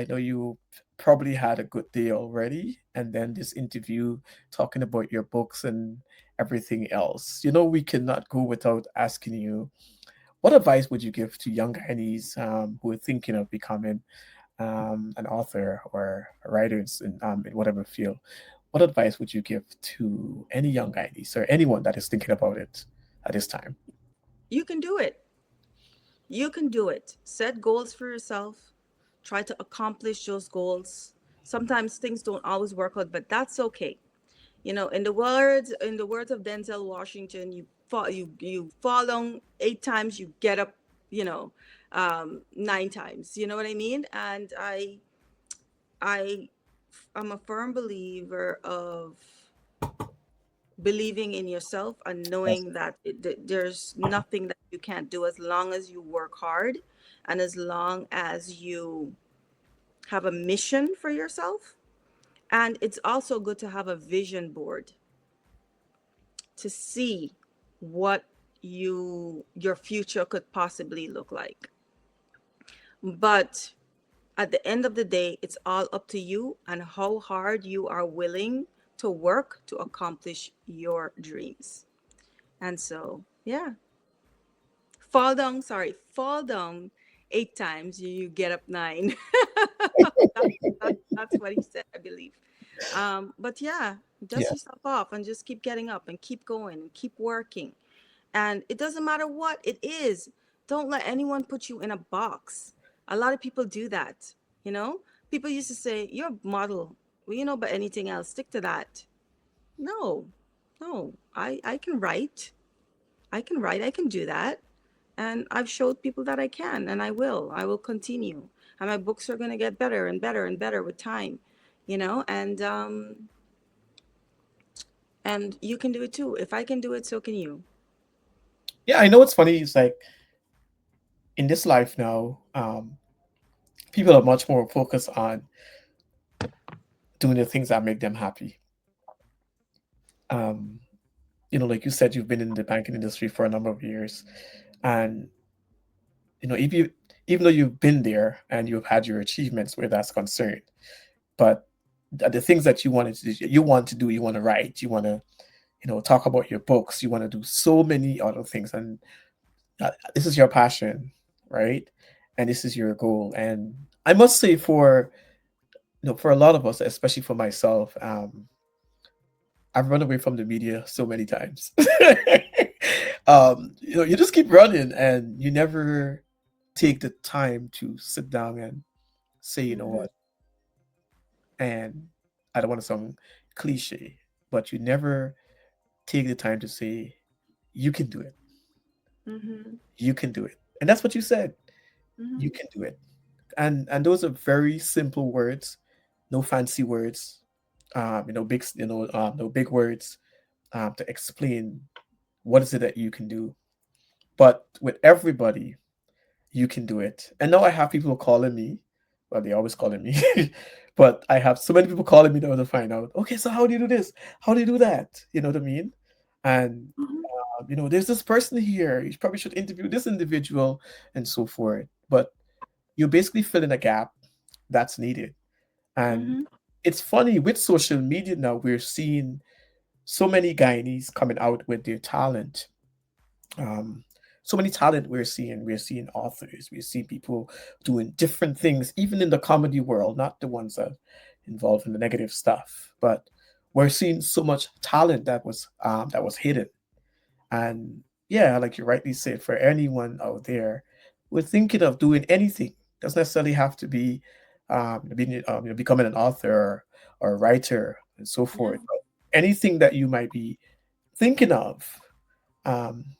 know you probably had a good day already. And then this interview talking about your books and everything else. We cannot go without asking you, what advice would you give to young Guyanese who are thinking of becoming an author or a writer in whatever field? What advice would you give to any young Guyanese or anyone that is thinking about it at this time? You can do it. You can do it. Set goals for yourself. Try to accomplish those goals. Sometimes things don't always work out, but that's okay. In the words of Denzel Washington, you fall down 8 times, you get up, you know, 9 times. You know what I mean? And I I'm a firm believer of believing in yourself and Yes. knowing that there's nothing that you can't do as long as you work hard and as long as you have a mission for yourself. And it's also good to have a vision board to see what your future could possibly look like. But at the end of the day, it's all up to you and how hard you are willing to work to accomplish your dreams. And so, yeah, fall down 8 times, you get up nine. That's what he said, I believe. But yeah, dust Yeah. yourself off and just keep getting up and keep going and keep working. And it doesn't matter what it is. Don't let anyone put you in a box. A lot of people do that. You know, people used to say, "You're a model. Well, but anything else, stick to that." No, no. I can write. I can write. I can do that. And I've showed people that I can, and I will. I will continue. And my books are going to get better and better and better with time, and you can do it too. If I can do it, so can you. Yeah, I know what's funny is like in this life now, people are much more focused on doing the things that make them happy. Um, like you said, you've been in the banking industry for a number of years, and if you even though you've been there and you've had your achievements where that's concerned, but the things that you want to write, you want to talk about your books, you want to do so many other things, and this is your passion, right? And this is your goal. And I must say, for a lot of us, especially for myself, I've run away from the media so many times. You just keep running and you never take the time to sit down and say, you know Mm-hmm. what? And I don't want to sound cliche, but you never take the time to say, you can do it. Mm-hmm. You can do it. And that's what you said. Mm-hmm. You can do it. And those are very simple words, no fancy words, no big words to explain what is it that you can do. But with everybody, you can do it. And now I have people calling me Well, they always calling me, but I have so many people calling me now to find out. Okay, so how do you do this? How do you do that? You know what I mean? And Mhm. there's this person here. You probably should interview this individual, and so forth. But you basically fill in a gap that's needed. And Mhm. it's funny with social media now. We're seeing so many Guyanese coming out with their talent. Um, so many talent we're seeing. We're seeing authors. We're seeing people doing different things, even in the comedy world, not the ones that involve in the negative stuff. But we're seeing so much talent that was hidden. And yeah, like you rightly said, for anyone out there, we're thinking of doing anything. Doesn't necessarily have to be becoming an author or a writer and so Yeah. forth. But anything that you might be thinking of,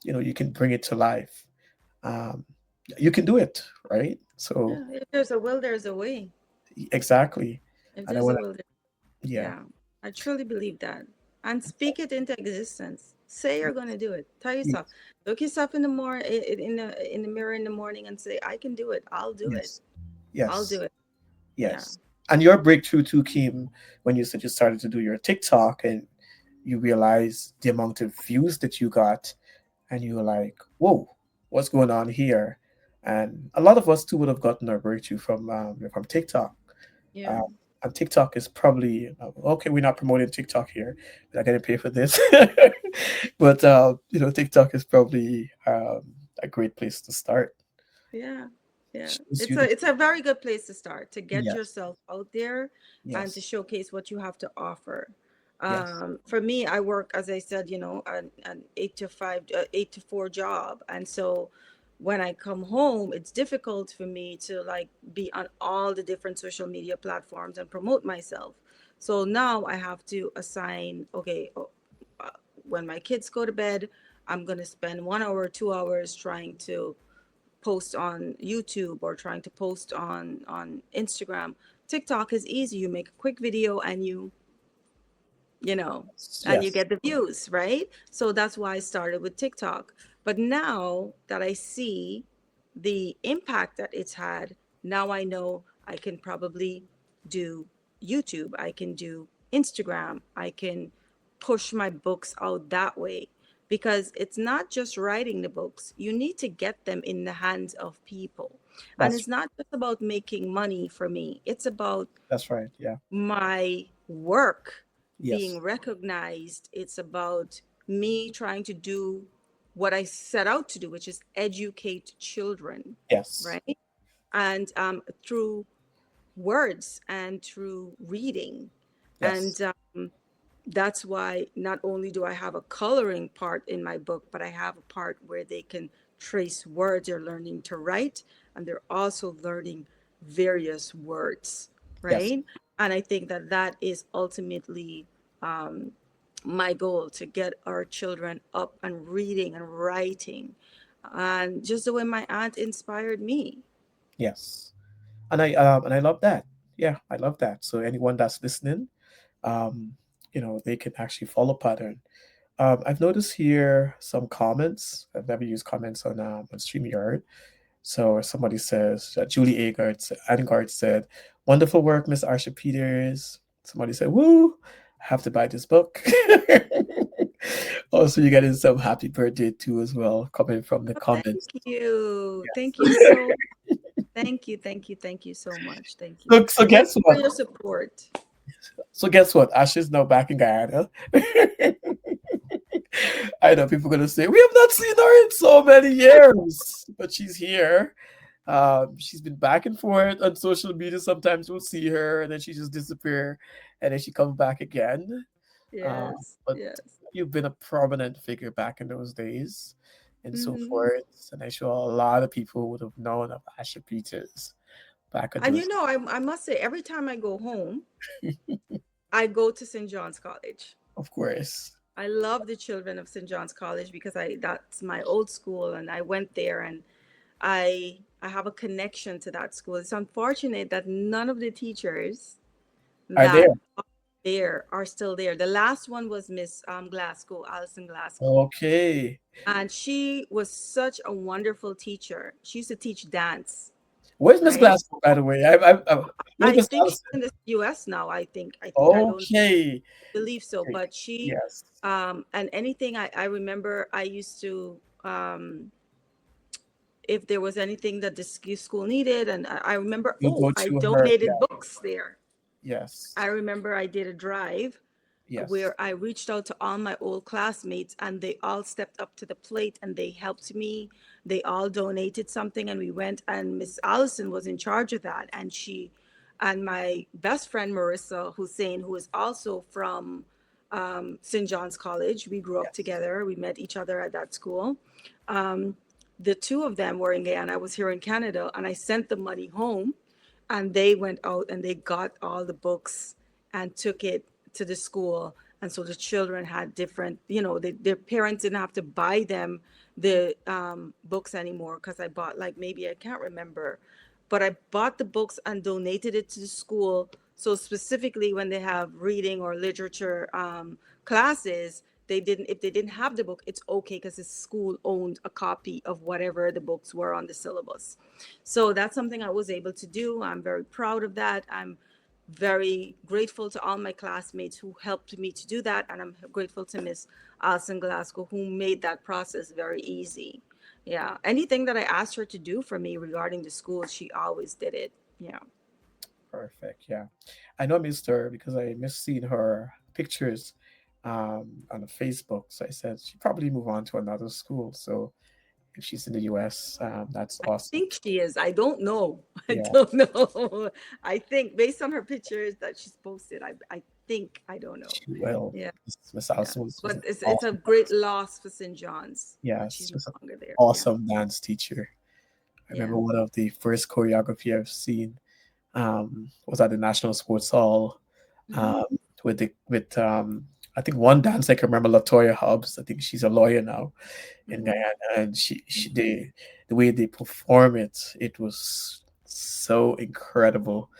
you can bring it to life. Um, you can do it, right? So Yeah. If there's a will, there's a way. exactly. If And I there's a want will, yeah, yeah, I truly believe that. And speak it into existence. Say you're going to do it. Tell yourself. yes, Look yourself in the mirror in the morning and say, "I can do it. I'll do it. yes, I'll do yes, it." Yeah. yes. And your breakthrough too came when you said you started to do your TikTok and you realize the amount of views that you got, and you were like, "Whoa, what's going on here?" And a lot of us too would have gotten our breakthrough from TikTok. Yeah. Um, and TikTok is probably okay. We're not promoting TikTok here. We're not getting paid for this, but TikTok is probably a great place to start. Yeah. Yeah. Shows It's you a the it's a very good place to start to get yes, yourself out there and to yes, showcase what you have to offer. yes. For me, I work, as I said, an 8 to 5, 8 to 4 job. And so when I come home, it's difficult for me to like be on all the different social media platforms and promote myself. So now I have to assign, okay, uh, when my kids go to bed, I'm going to spend 1 hour, 2 hours trying to post on YouTube or trying to post on Instagram. TikTok is easy. You make a quick video and you know, and you Yes, get the views, right? So that's why I started with TikTok. But now that I see the impact that it's had, now I know I can probably do YouTube, I can do Instagram, I can push my books out that way. Because it's not just writing the books, you need to get them in the hands of people. And that's it's not just about making money for me, it's about that's right. Yeah. my work Yes. being recognized. It's about me trying to do what I set out to do, which is educate children, Yes. right? And through words and through reading. Yes. And that's why not only do I have a coloring part in my book, but I have a part where they can trace words. They're learning to write and they're also learning various words, Yes. right? And I think that that is ultimately um, my goal, to get our children up and reading and writing. And just the way my aunt inspired me. Yes. And I love that. Yeah, I love that. So anyone that's listening, um, they can actually follow pattern. I've noticed here some comments. I've never used comments on StreamYard. So somebody says, Julie Agard said, "Wonderful work, Miss Asha Peters." Somebody said, "Woo, I have to buy this book." Also, you're getting some happy birthday too as well, coming from the Oh, comments. thank you. Thank you Yes. so Thank you, thank you, thank you so much. Thank you. So Thank guess you for what? your support. So guess what? Asha's now back in Guyana. I know people are gonna say we have not seen her in so many years, but she's here. She's been back and forth on social media. Sometimes we'll see her, and then she just disappear, and then she comes back again. Yes, But yes. you've been a prominent figure back in those days, and so Hmm. forth. And I'm sure a lot of people would have known of Asha Peters back in And those. I must say, every time I go home, I go to St. John's College. Of course. I love the children of St. John's College because I that's my old school, and I went there, and I have a connection to that school. It's unfortunate that none of the teachers Are there? that are there are still there. The last one was Miss Glasgow, Alison Glasgow. Okay. And she was such a wonderful teacher. She used to teach dance. Where's Miss right? Glasgow, by the way? Where's I Miss think she's Allison? in the US now. I think I don't Okay. believe so, Okay. but she Yes. and anything I remember I used to if there was anything that the school needed, and I remember, You go I to her. donated Yeah. books there. I Yes. remember I did a drive Yes. where I reached out to all my old classmates and they all stepped up to the plate and they helped me. They all donated something and we went, and Miss Allison was in charge of that. And and my best friend Marissa Hussein, who is also from St. John's College, we grew up Yes. together. We met each other at that school. Um, the two of them were in Guyana. I was here in Canada and I sent the money home, and they went out and they got all the books and took it to the school. And so the children had different, their parents didn't have to buy them the books anymore, because I bought, like, maybe, I can't remember, but I bought the books and donated it to the school. So specifically when they have reading or literature classes, they didn't if they didn't have the book, it's okay, because the school owned a copy of whatever the books were on the syllabus. So that's something I was able to do. I'm very proud of that. I'm very grateful to all my classmates who helped me to do that. And I'm grateful to Miss Alison Glasgow, who made that process very easy. Yeah. Anything that I asked her to do for me regarding the school, she always did it. Yeah. Perfect. Yeah. I know Mr. because I miss seeing her pictures on the Facebook. So I said she probably move on to another school. So if she's in the US, that's I awesome. think she is. I don't know. I Yeah, don't know. I think based on her pictures that she's posted, I think, I don't know. she will. Yeah. Miss Yeah. Allison was But an it's a awesome great person. loss for St. John's that Yes, she's she no was an longer there. Yeah. awesome dance teacher. I Yeah. remember one of the first choreography I've seen was at the National Sports Hall Hmm. um, with I think one dance I can remember, Latoya Hobbs. I think she's a lawyer now in Hmm. Guyana, and the way they perform it, it was so incredible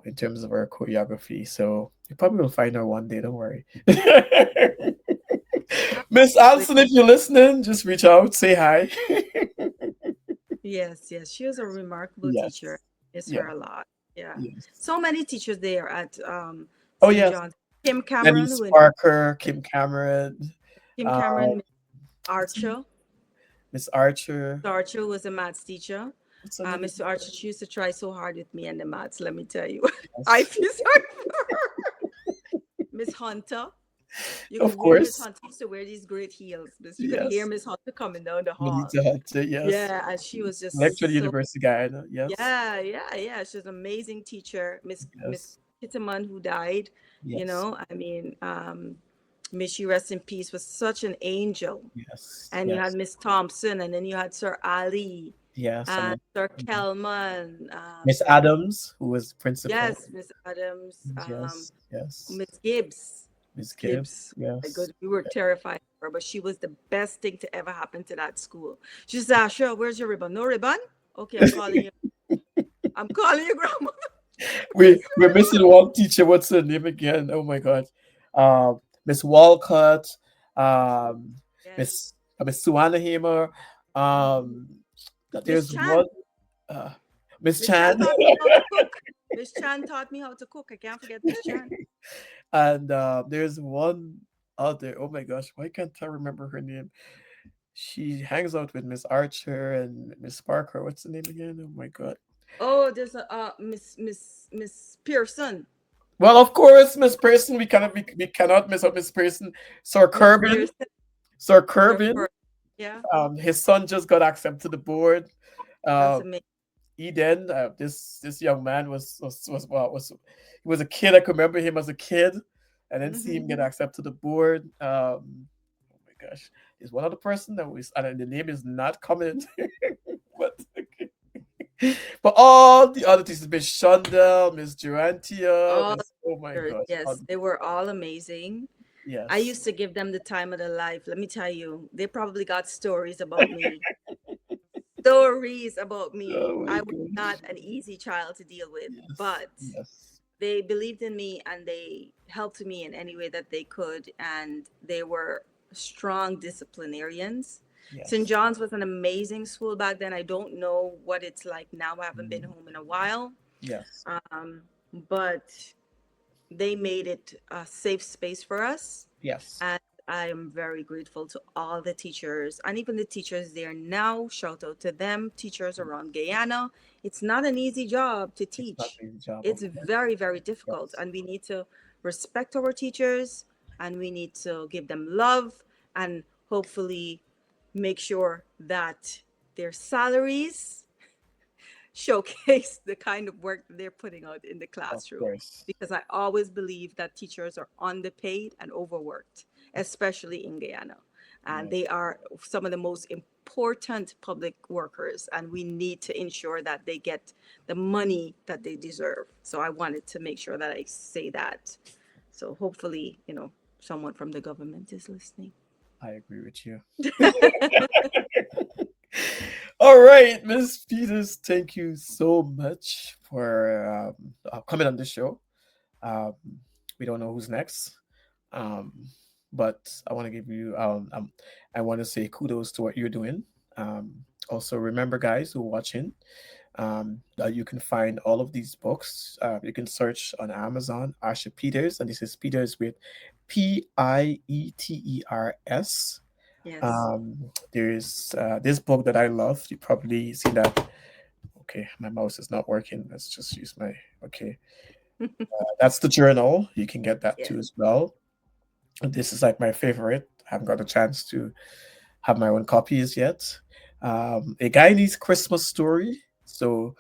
in terms of her choreography. So you probably will find her one day. Don't worry. Miss Absolutely. Allison, if you're listening, just reach out, say hi. Yes, yes. She was a remarkable teacher. Yes. Miss Yeah. her a lot. Yeah. Yes. So many teachers there at Oh St. yes. John's. Kim Denise Cameron, Parker, Kim Cameron, Kim uh, Cameron, Miss what's her name? Archer. Miss Archer. Mr. Archer was a maths teacher. What's her name Mr. again? Archer, she used to try so hard with me and the maths, let me tell you. I Yes. feel sorry for her. Miss Hunter. You Of could hear Miss course. Hunter used to wear these great heels. You could hear Yes. Miss Hunter coming down the hall. Melita Hunter, yes. Yeah, and she was Lectured at just so, University Guyana, yes. yeah, yeah, yeah. She was an amazing teacher. Miss Yes. Kitterman, who died, Yes. I mean, may she rest in peace, was such an angel. Yes. And you had Yes. Miss Thompson, and then you had Sir Ali Yes. and Sir Kelman. Miss Adams, who was principal. Yes, Miss Adams, Yes. Yes. Miss Gibbs. Miss Gibbs. Gibbs. My Yes. God, we were terrified of her, but she was the best thing to ever happen to that school. She said, Asha, where's your ribbon? No ribbon? Okay, I'm calling you. I'm calling your grandmother. Where's We're your missing one teacher. What's her name again? Oh my God. Miss Walcott, um, ribbon? Yes. Miss Suanahimer. Um, Miss there's Chan. one Miss Miss Chan Chan, taught me how to cook. Miss Chan taught me how to cook. I can't forget Miss Chan. and there's one other. Oh my gosh, why can't I remember her name? She hangs out with Miss Archer and Miss Parker. What's the name again? Oh my God. Oh, there's a Miss Pearson. Well, of course, Miss Person. We cannot miss out Miss Person. Sir Miss Corbin. Pearson. Sir Of Corbin. course. Yeah, His son just got accepted to the board. that's Uh, amazing. Eden, this young man he was a kid. I can remember him as a kid, and then see Hmm. him get accepted to the board. Oh my gosh, he's one other person that was, and the name is not coming. but but all the other teachers, Miss Shonda, Miss Durantia, All Miss oh my teachers, gosh, yes, they were all amazing. I yes. used to give them the time of their life. Let me tell you, they probably got stories about me. Stories about me. Oh my I was not gosh, an easy child to deal with, yes, but yes, they believed in me and they helped me in any way that they could. And they were strong disciplinarians. St. Yes. John's was an amazing school back then. I don't know what it's like now. I haven't been Mm, home in a while. yes. Um, but they made it a safe space for us. Yes. And I am very grateful to all the teachers and even the teachers there now. Shout out to them, teachers around Guyana. It's not an easy job to It's not teach. an easy job, of It's course. very, very difficult. Yes. And we need to respect our teachers and we need to give them love and hopefully make sure that their salaries showcase the kind of work that they're putting out in the Of classroom. course. Because I always believe that teachers are underpaid and overworked, especially in Guyana. And they Yes. are some of the most important public workers, and we need to ensure that they get the money that they deserve. So I wanted to make sure that I say that. So hopefully, someone from the government is listening. I agree with you. All right, Miss Peters, thank you so much for coming on the show. Um, we don't know who's next, um, but I want to give you. I want to say kudos to what you're doing. Also, remember, guys who are watching, that you can find all of these books. You can search on Amazon, Asha Peters, and this is Peters with Pieters. Yes. There's this book that I love. You probably see that. Okay, my mouse is not working. Let's just use my. Okay, that's the journal. You can get that too Yes. as well. This is like my favorite. I haven't got a chance to have my own copies yet. A Guyanese Christmas story. So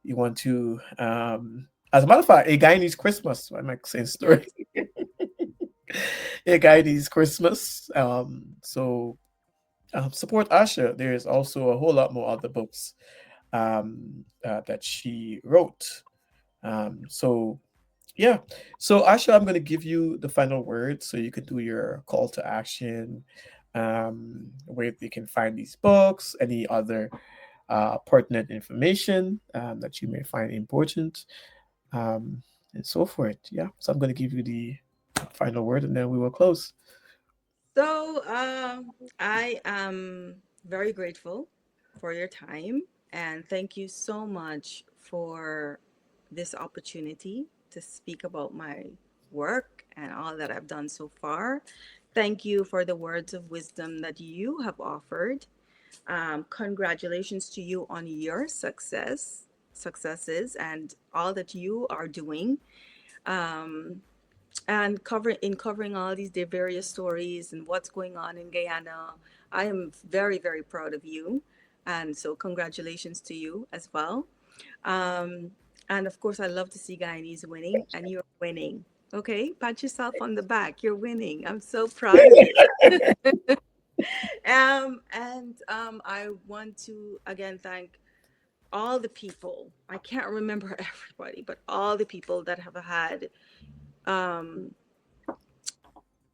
you want to, as a matter of fact, a Guyanese Christmas. Why am I saying story? Yes. A Guyanese Christmas. Support Asha. There's also a whole lot more other books that she wrote. So yeah. So Asha, I'm going to give you the final word so you can do your call to action, where you can find these books, any other pertinent information that you may find important, um, and so forth. Yeah. So I'm going to give you the final word and then we will close. So, I am very grateful for your time and thank you so much for this opportunity to speak about my work and all that I've done so far. Thank you for the words of wisdom that you have offered. Congratulations to you on your successes, and all that you are doing. Um, and covering all these various stories and what's going on in Guyana. I am very, very proud of you. And so congratulations to you as well. Um, and of course, I love to see Guyanese winning, and you're winning. Okay, pat yourself on the back. You're winning. I'm so proud of you. And I want to again thank all the people. I can't remember everybody, but all the people that have had um,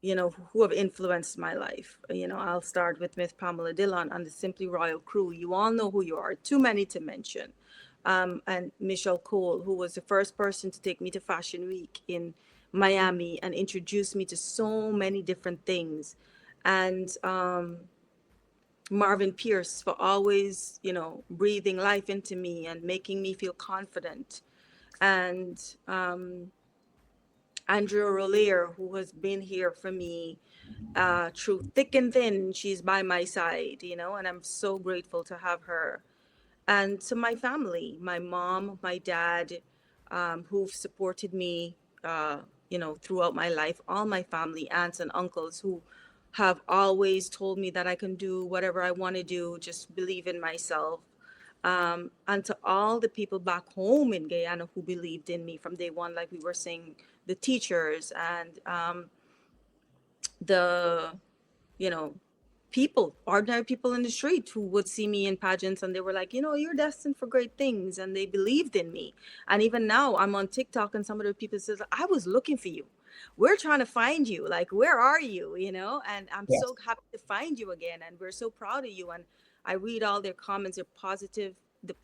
who have influenced my life. I'll start with Miss Pamela Dillon and the Simply Royal crew. You all know who you are, too many to mention. And Michelle Cole, who was the first person to take me to Fashion Week in Miami and introduce me to so many different things. And Marvin Pierce for always, breathing life into me and making me feel confident. And Andrea Rollier, who has been here for me through thick and thin. She's by my side, and I'm so grateful to have her. And to my family, my mom, my dad, who've supported me, throughout my life, all my family, aunts and uncles who have always told me that I can do whatever I want to do, just believe in myself. And to all the people back home in Guyana who believed in me from day one, like we were saying, the teachers and the you know, people, ordinary people in the street who would see me in pageants and they were like, you're destined for great things. And they believed in me. And even now I'm on TikTok and some of the people says, I was looking for you. We're trying to find you. Like, where are you? And I'm Yes. so happy to find you again. And we're so proud of you. And I read all their comments, they're positive, the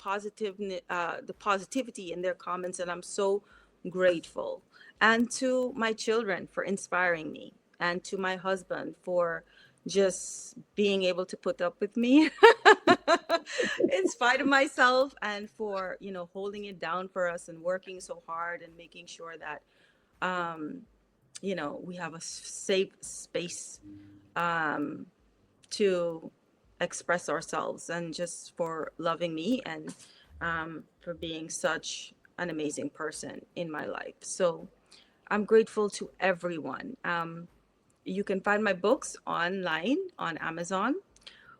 positivity in their comments. And I'm so grateful. And to my children for inspiring me and to my husband for just being able to put up with me in spite of myself, and for, holding it down for us and working so hard and making sure that, um, we have a safe space to express ourselves, and just for loving me, and for being such an amazing person in my life. So I'm grateful to everyone. You can find my books online on Amazon.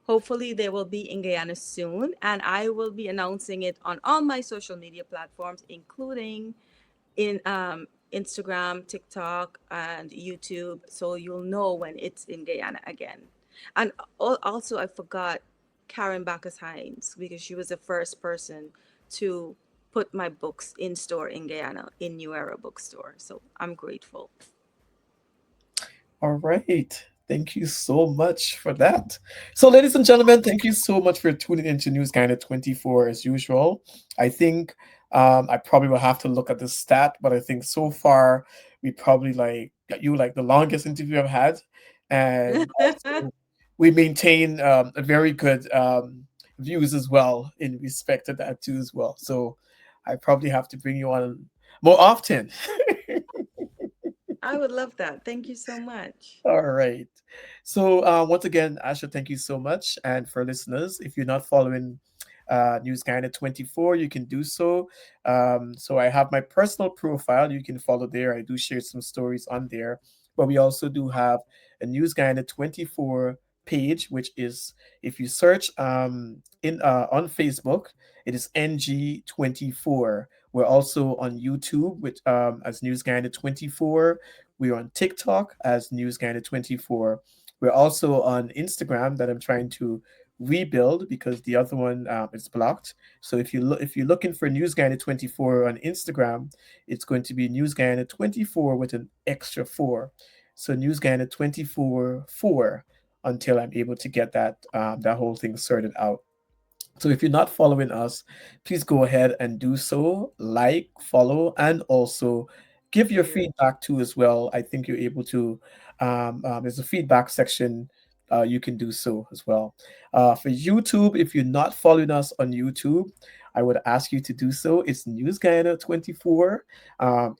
Hopefully, they will be in Guyana soon, and I will be announcing it on all my social media platforms, including in Instagram, TikTok, and YouTube. So you'll know when it's in Guyana again. And also, I forgot Karen Bacchus Hines, because she was the first person to put my books in store in Guyana, in New Era Bookstore. So I'm grateful. All right. Thank you so much for that. So, ladies and gentlemen, thank you so much for tuning into News Guide 24 as usual. I think I probably will have to look at the stat, but I think so far we probably like got you like the longest interview I've had. And also we maintain a very good views as well in respect to that too as well. So I probably have to bring you on more often. I would love that. Thank you so much. All right. So once again, Asha, thank you so much. And for listeners, if you're not following News Guide 24, you can do so. So I have my personal profile. You can follow there. I do share some stories on there. But we also do have a News Guide 24 page, which is if you search in on Facebook, it is NG24. We're also on YouTube with as News Guide 24. We're on TikTok as News Guide 24. We're also on Instagram that I'm trying to rebuild because the other one is blocked. So if you're looking for News Guide 24 on Instagram, it's going to be News Guide 24 with an extra four. So News Guide 24 4 until I'm able to get that whole thing sorted out. So if you're not following us, please go ahead and do so. Like, follow, and also give your Share. feedback too as well. I think you're able to. There's a feedback section. You can do so as well. For YouTube, if you're not following us on YouTube, I would ask you to do so. It's News Guyana 24.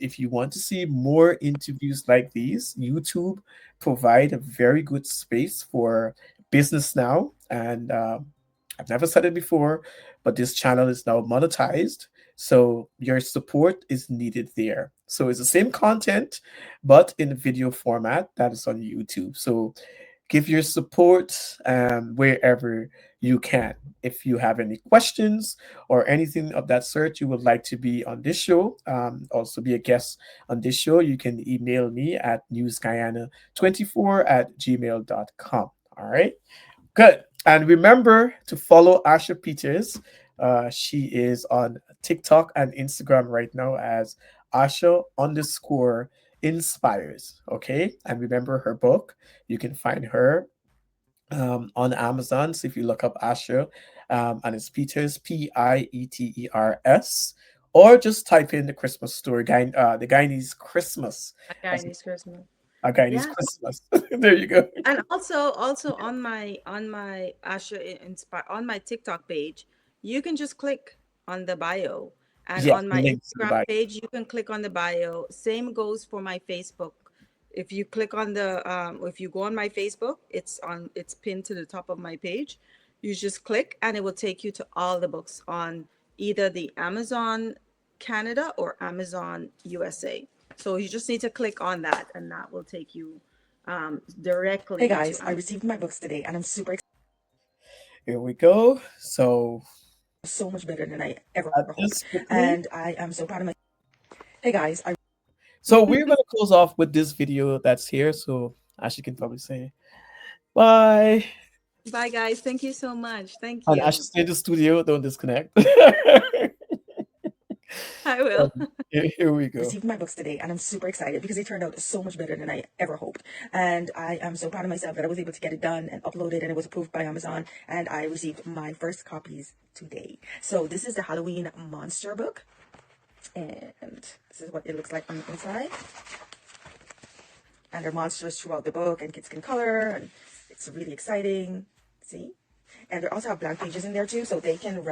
If you want to see more interviews like these, YouTube provide a very good space for business now, and I've never said it before, but this channel is now monetized. So your support is needed there. So it's the same content, but in video format that is on YouTube. So give your support wherever you can. If you have any questions or anything of that sort, you would like to be on this show, also be a guest on this show, you can email me at newsguyana24 at gmail.com. All right. Good. And remember to follow Asha Pieters. She is on TikTok and Instagram right now as Asha underscore inspires. Okay. And remember her book. You can find her on Amazon. So if you look up Asha and it's Pieters, Pieters, or just type in the Christmas story, the Guyanese Christmas. A As Guyanese Christmas. a Guyanese Yes. Christmas. There you go. And also on my Asha Inspire, on my TikTok page, you can just click on the bio, and Yeah, on the my links in the Instagram bio. page, you can click on the bio. Same goes for my Facebook. If you click on if you go on my Facebook, it's pinned to the top of my page. You just click, and it will take you to all the books on either the Amazon Canada or Amazon USA. So you just need to click on that, and that will take you Hey directly to guys, I Amazon. received my books today and I'm super Here we go. So so much better than I ever add hoped. this quickly. And I am so proud of my Hey guys, I So we're gonna close off with this video that's here. So as you can probably say bye. Bye, guys. Thank you so much. Thank And Ash you. stay in the studio, don't disconnect. I will. Here we go. received my books today and I'm super excited because they turned out so much better than I ever hoped. And I am so proud of myself that I was able to get it done and uploaded and it was approved by Amazon and I received my first copies today. So this is the Halloween monster book and this is what it looks like on the inside. And they're monsters throughout the book and kids can color and It's really exciting. See? And they also have blank pages in there too, so they can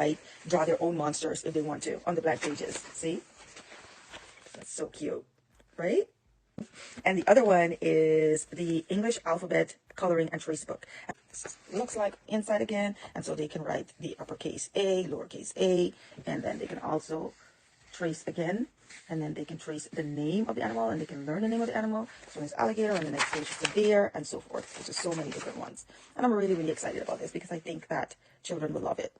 draw their own monsters if they want to on the blank pages. See? That's so cute, right? And the other one is the English alphabet coloring and trace book. This looks like inside again, and so they can write the uppercase A, lowercase a, and then they can also trace again, and then they can trace the name of the animal, and they can learn the name of the animal. So it's alligator, and the next page is a bear, and so forth. There's just so many different ones. And I'm really, really excited about this because I think that children will love it.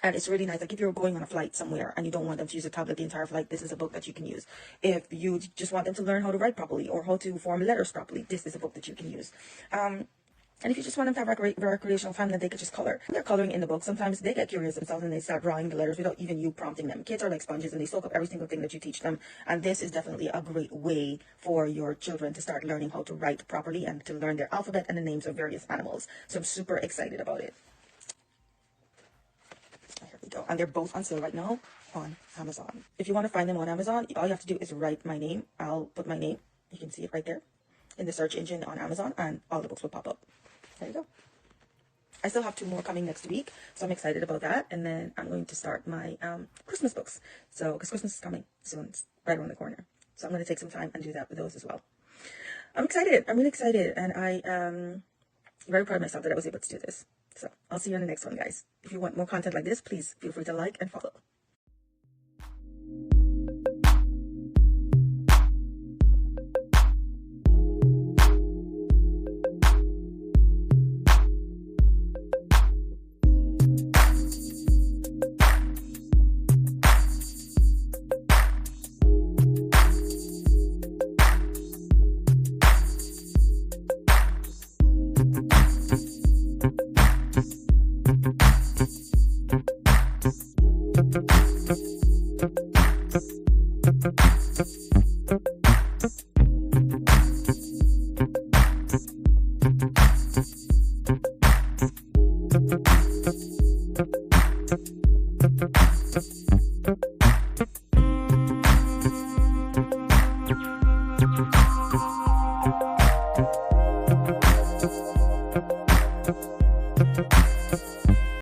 And it's really nice. Like if you're going on a flight somewhere and you don't want them to use a tablet the entire flight, this is a book that you can use. If you just want them to learn how to write properly or how to form letters properly, this is a book that you can use. And if you just want them to have recreational fun, then they could just color. When they're coloring in the book, sometimes they get curious themselves and they start drawing the letters without even you prompting them. Kids are like sponges and they soak up every single thing that you teach them. And this is definitely a great way for your children to start learning how to write properly and to learn their alphabet and the names of various animals. So I'm super excited about it. Here we go. And they're both on sale right now on Amazon. If you want to find them on Amazon, all you have to do is write my name. I'll put my name. You can see it right there in the search engine on Amazon, and all the books will pop up. There you go. I still have 2 more coming next week, so I'm excited about that. And then I'm going to start my Christmas books. So, because Christmas is coming soon, it's right around the corner. So I'm going to take some time and do that with those as well. I'm excited. I'm really excited, and I'm very proud of myself that I was able to do this. So I'll see you on the next one, guys. If you want more content like this, please feel free to like and follow.